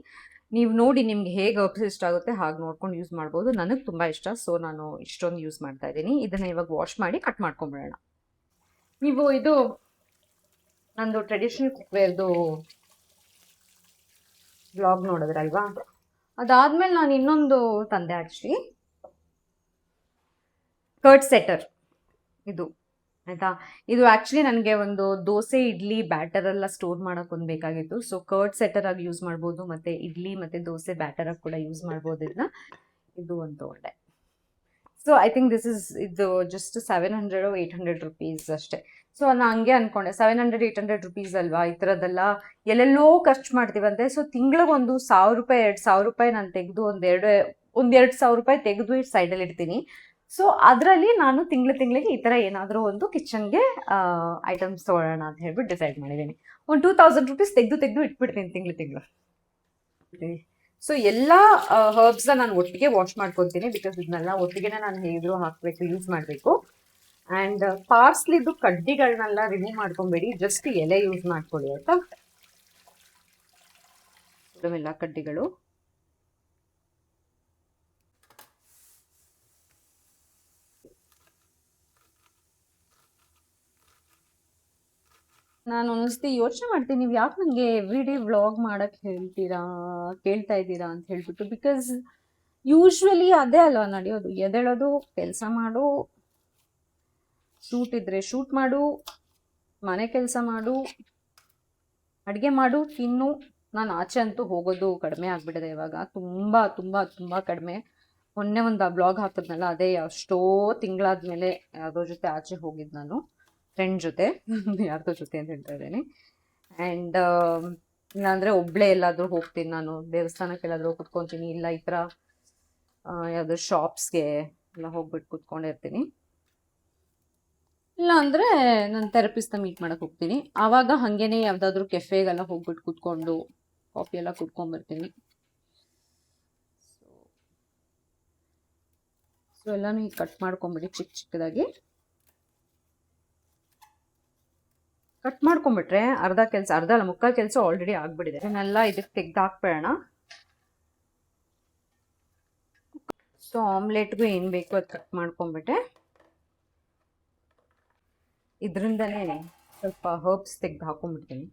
ನೀವು ನೋಡಿ ನಿಮ್ಗೆ ಹೇಗೆ ಹರ್ಬ್ಸ್ ಇಷ್ಟ ಆಗುತ್ತೆ ಹಾಗೆ ನೋಡ್ಕೊಂಡು ಯೂಸ್ ಮಾಡ್ಬೋದು. ನನಗೆ ತುಂಬ ಇಷ್ಟ, ಸೊ ನಾನು ಇಷ್ಟೊಂದು ಯೂಸ್ ಮಾಡ್ತಾ ಇದ್ದೀನಿ. ಇದನ್ನು ಇವಾಗ ವಾಶ್ ಮಾಡಿ ಕಟ್ ಮಾಡ್ಕೊಂಬಿಡೋಣ. ನೀವು ಇದು ನಂದು ಟ್ರೆಡಿಷನಲ್ ಕುಕ್ವೇರ್ದು ವ್ಲಾಗ್ ನೋಡಿದ್ರಲ್ವಾ? ಅದಾದಮೇಲೆ ನಾನು ಇನ್ನೊಂದು ತಂದೆ, ಆ್ಯಕ್ಚುಲಿ ಕರ್ಡ್ ಸೆಟರ್ ಇದು, ಆಯಿತಾ? ಇದು ಆ್ಯಕ್ಚುಲಿ ನನಗೆ ಒಂದು ದೋಸೆ ಇಡ್ಲಿ ಬ್ಯಾಟರೆಲ್ಲ ಸ್ಟೋರ್ ಮಾಡೋಕೆ ಒಂದು ಬೇಕಾಗಿತ್ತು. ಸೊ ಕರ್ಡ್ ಸೆಟರಾಗಿ ಯೂಸ್ ಮಾಡ್ಬೋದು, ಮತ್ತು ಇಡ್ಲಿ ಮತ್ತು ದೋಸೆ ಬ್ಯಾಟರಾಗಿ ಕೂಡ ಯೂಸ್ ಮಾಡ್ಬೋದು ಇದನ್ನ. ಇದು ಒಂದು ಒಳ್ಳೆ. So I think this is ಇದು ಜಸ್ಟ್ 700 800 ರುಪೀಸ್ ಅಷ್ಟೇ. ಸೊ ನಾನು ಹಂಗೆ ಅನ್ಕೊಂಡೆ 700 800 ರುಪೀಸ್ ಅಲ್ವಾ, ಈ ಥರದ್ದೆಲ್ಲ ಎಲ್ಲೆಲ್ಲೋ ಖರ್ಚು ಮಾಡ್ತೀವಂತೆ. ಸೊ ತಿಂಗಳಿಗೊಂದು 1000 ರೂಪಾಯಿ 2000 ರೂಪಾಯಿ ನಾನು ತೆಗೆದು ಒಂದೆರಡು ಸಾವಿರ ರೂಪಾಯಿ ತೆಗೆದು ಸೈಡಲ್ಲಿ ಇಡ್ತೀನಿ. ಸೊ ಅದರಲ್ಲಿ ನಾನು ತಿಂಗಳಿಗೆ ಈ ಥರ ಏನಾದರೂ ಒಂದು ಕಿಚನ್ಗೆ ಐಟಮ್ಸ್ ತೊಗೊಳ್ಳೋಣ ಅಂತ ಹೇಳ್ಬಿಟ್ಟು ಡಿಸೈಡ್ ಮಾಡಿದ್ದೀನಿ. ಒಂದು 2000 ರುಪೀಸ್ ತೆಗೆದು ಇಟ್ಬಿಡ್ತೀನಿ ತಿಂಗಳು. ಸೊ ಎಲ್ಲ ಹರ್ಬ್ಸ್ನ ನಾನು ಒಟ್ಟಿಗೆ ವಾಶ್ ಮಾಡ್ಕೊತೀನಿ, ಬಿಕಾಸ್ ಇದನ್ನೆಲ್ಲ ಒಟ್ಟಿಗೆನೇ ನಾನು ಹೇಗಿದ್ರು ಹಾಕಬೇಕು, ಯೂಸ್ ಮಾಡಬೇಕು. ಆ್ಯಂಡ್ ಪಾರ್ಸ್ಲಿದು ಕಡ್ಡಿಗಳನ್ನೆಲ್ಲ ರಿಮೂವ್ ಮಾಡ್ಕೊಬೇಡಿ, ಜಸ್ಟ್ ಎಲೆ ಯೂಸ್ ಮಾಡ್ಕೊಳ್ಳಿ ಆಯ್ತಾ. ಇವೆಲ್ಲ ಕಡ್ಡಿಗಳು. ನಾನು ಒಂದ್ಸತಿ ಯೋಚನೆ ಮಾಡ್ತೀನಿ, ನೀವು ಯಾಕೆ ನನಗೆ ಎವ್ರಿ ಡೇ ವ್ಲಾಗ್ ಮಾಡಕ್ಕೆ ಕೇಳ್ತಾ ಇದ್ದೀರಾ ಅಂತ ಹೇಳ್ಬಿಟ್ಟು. ಬಿಕಾಸ್ ಯೂಶ್ವಲಿ ಅದೇ ಅಲ್ವಾ ನಡೆಯೋದು, ಎದ್ದೇಳೋದು, ಕೆಲಸ ಮಾಡು, ಶೂಟ್ ಇದ್ರೆ ಶೂಟ್ ಮಾಡು, ಮನೆ ಕೆಲಸ ಮಾಡು, ಅಡುಗೆ ಮಾಡು, ತಿನ್ನು. ನಾನು ಆಚೆ ಅಂತೂ ಹೋಗೋದು ಕಡಿಮೆ ಆಗಿಬಿಟ್ಟಿದೆ ಇವಾಗ, ತುಂಬ ತುಂಬ ತುಂಬ ಕಡಿಮೆ. ಮೊನ್ನೆ ಒಂದು ಬ್ಲಾಗ್ ಹಾಕಿದ್ನಲ್ಲ, ಅದೇ ಎಷ್ಟೋ ತಿಂಗಳಾದ್ಮೇಲೆ ಯಾವುದೋ ಜೊತೆ ಆಚೆ ಹೋಗಿದ್ದು ನಾನು, ಫ್ರೆಂಡ್ ಜೊತೆ, ಯಾರ್ದೋ ಜೊತೆ ಅಂತ ಹೇಳ್ತಾ ಇದ್ದೀನಿ. ಆ್ಯಂಡ್ ಇಲ್ಲಾಂದರೆ ಒಬ್ಬಳೇ ಎಲ್ಲಾದರೂ ಹೋಗ್ತೀನಿ, ನಾನು ದೇವಸ್ಥಾನಕ್ಕೆ ಎಲ್ಲಾದರೂ ಕುತ್ಕೊತೀನಿ, ಇಲ್ಲ ಈ ಥರ ಯಾವುದೋ ಶಾಪ್ಸ್ಗೆ ಎಲ್ಲ ಹೋಗ್ಬಿಟ್ಟು ಕುತ್ಕೊಂಡಿರ್ತೀನಿ. ಇಲ್ಲ ಅಂದರೆ ನಾನು ಥೆರಪಿಸ್ಟ್ನ ಮೀಟ್ ಮಾಡೋಕ್ಕೆ ಹೋಗ್ತೀನಿ. ಆವಾಗ ಹಾಗೇನೆ ಯಾವುದಾದ್ರೂ ಕೆಫೆಗೆಲ್ಲ ಹೋಗ್ಬಿಟ್ಟು ಕುತ್ಕೊಂಡು ಕಾಫಿ ಎಲ್ಲ ಕುತ್ಕೊಂಡ್ಬರ್ತೀನಿ. ಸೊ ಎಲ್ಲನೂ ಈಗ ಕಟ್ ಮಾಡ್ಕೊಂಬಿಡಿ ಚಿಕ್ಕದಾಗಿ. ಕಟ್ ಮಾಡ್ಕೊಂಬಿಟ್ರೆ ಅರ್ಧ ಅಲ್ಲ ಮುಕ್ಕಾಲು ಕೆಲಸ ಆಲ್ರೆಡಿ ಆಗ್ಬಿಟ್ಟಿದೆ. ಇದನ್ನೆಲ್ಲ ಇದಕ್ಕೆ ತೆಗ್ದು ಹಾಕ್ಬೇಡ. ಸೊ ಆಮ್ಲೆಟ್ಗೂ ಏನು ಬೇಕು ಅದು ಕಟ್ ಮಾಡ್ಕೊಂಬಿಟ್ಟೆ. ಇದರಿಂದನೇ ಸ್ವಲ್ಪ ಹರ್ಬ್ಸ್ ತೆಗ್ದು ಹಾಕೊಂಡ್ಬಿಡ್ತೀನಿ.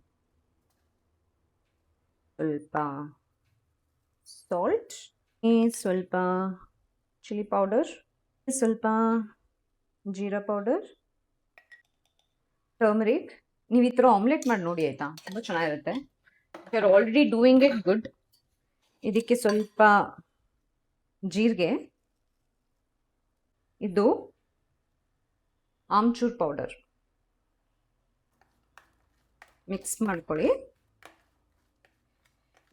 ಸ್ವಲ್ಪ ಸಾಲ್ಟ್, ಸ್ವಲ್ಪ ಚಿಲ್ಲಿ ಪೌಡರ್, ಸ್ವಲ್ಪ ಜೀರಾ ಪೌಡರ್, ಟರ್ಮರಿಕ್. ನೀವು ಈ ಥರ ಆಮ್ಲೆಟ್ ಮಾಡಿ ನೋಡಿ ಆಯಿತಾ, ತುಂಬ ಚೆನ್ನಾಗಿರುತ್ತೆ. You are already doing it good. ಇದಕ್ಕೆ ಸ್ವಲ್ಪ ಜೀರಿಗೆ, ಇದು ಆಮ್ಚೂರ್ ಪೌಡರ್ ಮಿಕ್ಸ್ ಮಾಡ್ಕೊಳ್ಳಿ.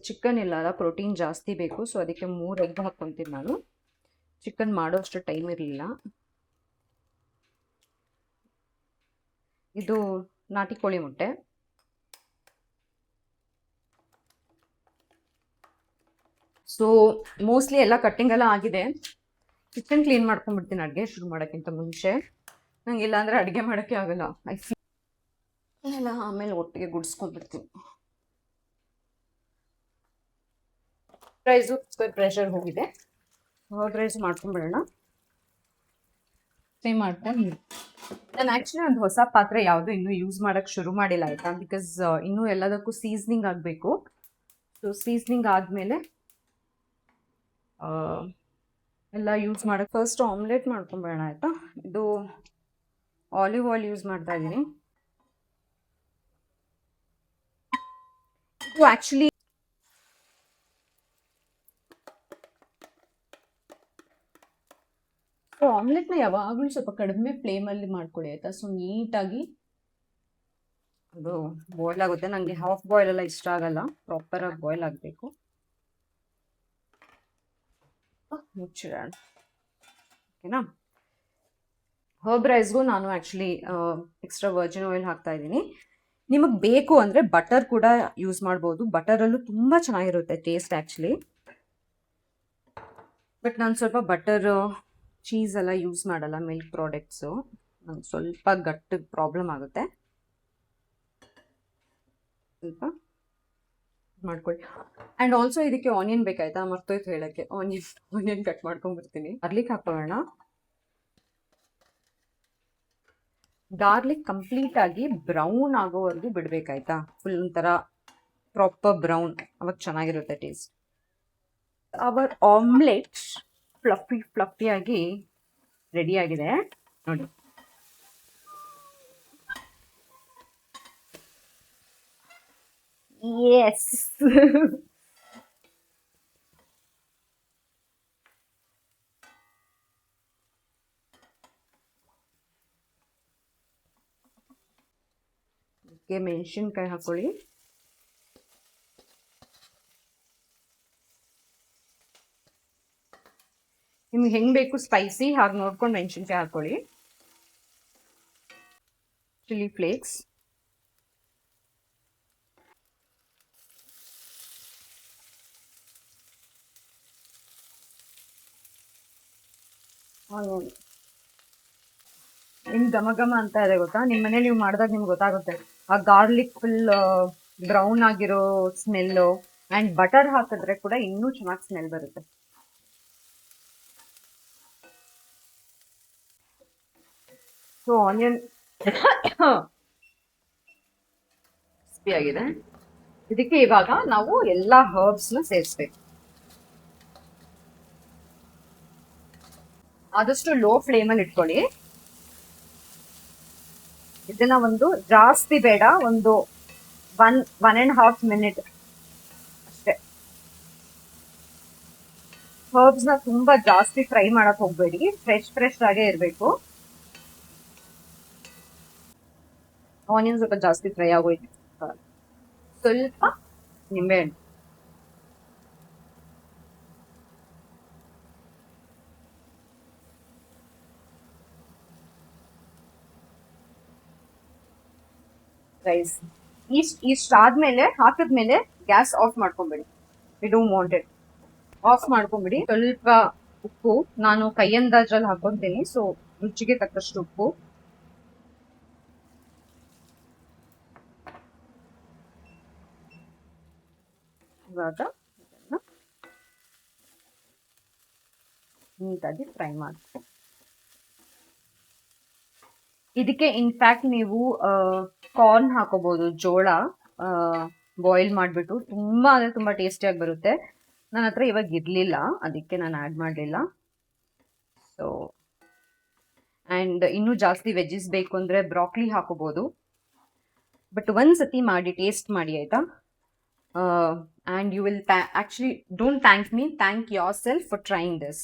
ಚಿಕನ್ ಇಲ್ಲಲ್ಲ, ಪ್ರೋಟೀನ್ ಜಾಸ್ತಿ ಬೇಕು, ಸೊ ಅದಕ್ಕೆ 3 ಎಗ್ ಹಾಕ್ಕೊತೀನಿ ನಾನು. ಚಿಕನ್ ಮಾಡೋ ಅಷ್ಟು ಟೈಮ್ ಇರಲಿಲ್ಲ. ಇದು ನಾಟಿ ಕೋಳಿ ಮೊಟ್ಟೆ. ಸೊ ಮೋಸ್ಟ್ಲಿ ಎಲ್ಲ ಕಟ್ಟಿಂಗ್ ಎಲ್ಲ ಆಗಿದೆ. ಕಿಚನ್ ಕ್ಲೀನ್ ಮಾಡ್ಕೊಂಡ್ಬಿಡ್ತೀನಿ ಅಡುಗೆ ಶುರು ಮಾಡೋಕ್ಕಿಂತ ಮುಂಚೆ. ನಂಗೆ ಇಲ್ಲಾಂದರೆ ಅಡುಗೆ ಮಾಡೋಕ್ಕೆ ಆಗಲ್ಲ. ಎಲ್ಲ ಆಮೇಲೆ ಒಟ್ಟಿಗೆ ಗುಡಿಸ್ಕೊಂಡ್ಬಿಡ್ತೀನಿ. ರೈಸು ಪ್ರೆಷರ್ ಹೋಗಿದೆ, ಕರ್ಡ್ ರೈಸ್ ಮಾಡ್ಕೊಂಡ್ಬಿಡೋಣ. ಫ್ರೈ ಮಾಡ್ಕೊಂಡು ನಾನು ಆ್ಯಕ್ಚುಲಿ ಒಂದು ಹೊಸ ಪಾತ್ರೆ ಯಾವುದು ಇನ್ನೂ ಯೂಸ್ ಮಾಡೋಕ್ಕೆ ಶುರು ಮಾಡಿಲ್ಲ ಆಯಿತಾ, ಬಿಕಾಸ್ ಇನ್ನೂ ಎಲ್ಲದಕ್ಕೂ ಸೀಸ್ನಿಂಗ್ ಆಗಬೇಕು. ಸೊ ಸೀಸ್ನಿಂಗ್ ಆದಮೇಲೆ ಎಲ್ಲ ಯೂಸ್ ಮಾಡೋಕ್ಕೆ ಫಸ್ಟ್ ಆಮ್ಲೆಟ್ ಮಾಡ್ಕೊಂಬೇಡ ಆಯಿತಾ. ಇದು ಆಲಿವ್ ಆಯಿಲ್ ಯೂಸ್ ಮಾಡ್ತಾ ಇದ್ದೀನಿ. ಇದು ಆ್ಯಕ್ಚುಲಿ ಸೊ ಆಮ್ಲೆಟ್ನ ಯಾವಾಗಲೂ ಸ್ವಲ್ಪ ಕಡಿಮೆ ಫ್ಲೇಮಲ್ಲಿ ಮಾಡ್ಕೊಳ್ಳಿ ಆಯಿತಾ. ಸೊ ನೀಟಾಗಿ ಅದು ಬಾಯ್ಲ್ ಆಗುತ್ತೆ. ನನಗೆ ಹಾಫ್ ಬಾಯ್ಲ್ ಎಲ್ಲ ಇಷ್ಟ ಆಗಲ್ಲ, ಪ್ರಾಪರಾಗಿ ಬಾಯ್ಲ್ ಆಗಬೇಕು. ಮುಚ್ಚಿಡೋಣ, ಓಕೆನಾ. ಹರ್ಬ್ ರೈಸ್ಗೂ ನಾನು ಆ್ಯಕ್ಚುಲಿ ಎಕ್ಸ್ಟ್ರಾ ವರ್ಜಿನ್ ಆಯಿಲ್ ಹಾಕ್ತಾ ಇದ್ದೀನಿ. ನಿಮಗೆ ಬೇಕು ಅಂದರೆ ಬಟರ್ ಕೂಡ ಯೂಸ್ ಮಾಡ್ಬೋದು. ಬಟರಲ್ಲೂ ತುಂಬ ಚೆನ್ನಾಗಿರುತ್ತೆ ಟೇಸ್ಟ್ ಆ್ಯಕ್ಚುಲಿ. ಬಟ್ ನಾನು ಸ್ವಲ್ಪ ಬಟರ್ ಚೀಸ್ ಎಲ್ಲ ಯೂಸ್ ಮಾಡಲ್ಲ, ಮಿಲ್ಕ್ ಪ್ರಾಡಕ್ಟ್ಸು. ನಂಗೆ ಸ್ವಲ್ಪ ಗಟ್ಟು ಪ್ರಾಬ್ಲಮ್ ಆಗುತ್ತೆ. ಸ್ವಲ್ಪ ಮಾಡ್ಕೊಳ್ಳಿ. ಆ್ಯಂಡ್ ಆಲ್ಸೋ ಇದಕ್ಕೆ ಆನಿಯನ್ ಬೇಕಾಯ್ತಾ, ಮರ್ತೋಯ್ತು ಹೇಳೋಕ್ಕೆ. ಆನಿಯನ್ ಕಟ್ ಮಾಡ್ಕೊಂಡ್ಬಿಡ್ತೀನಿ. ಗಾರ್ಲಿಕ್ ಹಾಕೋಣ. ಗಾರ್ಲಿಕ್ ಕಂಪ್ಲೀಟಾಗಿ ಬ್ರೌನ್ ಆಗೋವರೆಗೂ ಬಿಡಬೇಕಾಯ್ತಾ, ಫುಲ್ ಒಂಥರ ಪ್ರಾಪರ್ ಬ್ರೌನ್, ಅವಾಗ ಚೆನ್ನಾಗಿರುತ್ತೆ ಟೇಸ್ಟ್. ಅವರ್ ಆಮ್ಲೆಟ್ ಫ್ಲಫಿಯಾಗಿ ರೆಡಿಯಾಗಿದೆ ನೋಡಿ. ಎಸ್ ಅದಕ್ಕೆ ಮೆಣಸಿನ್ಕಾಯಿ ಹಾಕೊಳ್ಳಿ. ನಿಮ್ಗೆ ಹೆಂಗ್ ಬೇಕು ಸ್ಪೈಸಿ ಹಾಗೆ ನೋಡ್ಕೊಂಡು ಮೆಣಸಿನ್ಕಾಯಿ ಹಾಕೊಳ್ಳಿ. ಚಿಲ್ಲಿ ಫ್ಲೇಕ್ಸ್, ನಿಮ್ ಘಮ ಘಮ ಅಂತ ಇದೆ ಗೊತ್ತಾ, ನಿಮ್ ಮನೇಲಿ ನೀವು ಮಾಡಿದಾಗ ನಿಮ್ಗೆ ಗೊತ್ತಾಗುತ್ತೆ. ಆ ಗಾರ್ಲಿಕ್ ಫುಲ್ ಬ್ರೌನ್ ಆಗಿರೋ ಸ್ಮೆಲ್ಲು, ಅಂಡ್ ಬಟರ್ ಹಾಕಿದ್ರೆ ಕೂಡ ಇನ್ನೂ ಚೆನ್ನಾಗಿ ಸ್ಮೆಲ್ ಬರುತ್ತೆ. ಸೊ ಆನಿಯನ್ ಕ್ರಿಸ್ಪಿ ಆಗಿದೆ. ಇದಕ್ಕೆ ಇವಾಗ ನಾವು ಎಲ್ಲಾ ಹರ್ಬ್ಸ್ನ ಸೇರಿಸ್ಬೇಕು. ಆದಷ್ಟು ಲೋ ಫ್ಲೇಮಲ್ಲಿ ಇಟ್ಕೊಳ್ಳಿ. ಇದನ್ನ ಒಂದು ಜಾಸ್ತಿ ಬೇಡ, ಒಂದು 1.5 ಮಿನಿಟ್ ಅಷ್ಟೇ. ಹರ್ಬ್ಸ್ ನ ತುಂಬಾ ಜಾಸ್ತಿ ಫ್ರೈ ಮಾಡಕ್ ಹೋಗ್ಬೇಡಿ, ಫ್ರೆಶ್ ಆಗೇ ಇರಬೇಕು. ಆನಿಯನ್ ಸ್ವಲ್ಪ ಜಾಸ್ತಿ ಫ್ರೈ ಆಗೋಯ್ತು. ಸ್ವಲ್ಪ ನಿಂಬೆಹಣ್ಣು, ರೈಸ್ ಇಷ್ಟಾದ್ಮೇಲೆ ಹಾಕಿದ್ಮೇಲೆ ಗ್ಯಾಸ್ ಆಫ್ ಮಾಡ್ಕೊಂಬಿಡಿ. We don't want it. Off ಮಾಡ್ಕೊಂಬಿಡಿ. ಸ್ವಲ್ಪ ಉಪ್ಪು ನಾನು ಕೈ ಅಂದಾಜಲ್ಲಿ ಹಾಕೊಂತೀನಿ, ಸೊ ರುಚಿಗೆ ತಕ್ಕಷ್ಟು ಉಪ್ಪು. ಇವಾಗ ನೀಟಾಗಿ ಫ್ರೈ ಮಾಡಿ. ಇದಕ್ಕೆ ಇನ್ಫ್ಯಾಕ್ಟ್ ನೀವು ಕಾರ್ನ್ ಹಾಕೋಬಹುದು, ಜೋಳ ಬಾಯ್ಲ್ ಮಾಡಿಬಿಟ್ಟು. ತುಂಬಾ ಅಂದ್ರೆ ತುಂಬಾ ಟೇಸ್ಟಿಯಾಗಿ ಬರುತ್ತೆ. ನನ್ನ ಹತ್ರ ಇವಾಗ ಇರಲಿಲ್ಲ, ಅದಕ್ಕೆ ನಾನು ಆ್ಯಡ್ ಮಾಡಲಿಲ್ಲ. ಸೊ ಆ್ಯಂಡ್ ಇನ್ನೂ ಜಾಸ್ತಿ ವೆಜ್ಜಸ್ ಬೇಕು ಅಂದರೆ ಬ್ರಾಕ್ಲಿ ಹಾಕೋಬಹುದು. ಬಟ್ ಒಂದ್ಸತಿ ಮಾಡಿ ಟೇಸ್ಟ್ ಮಾಡಿ ಆಯಿತಾ. And you will actually don't thank me, thank your self for trying this.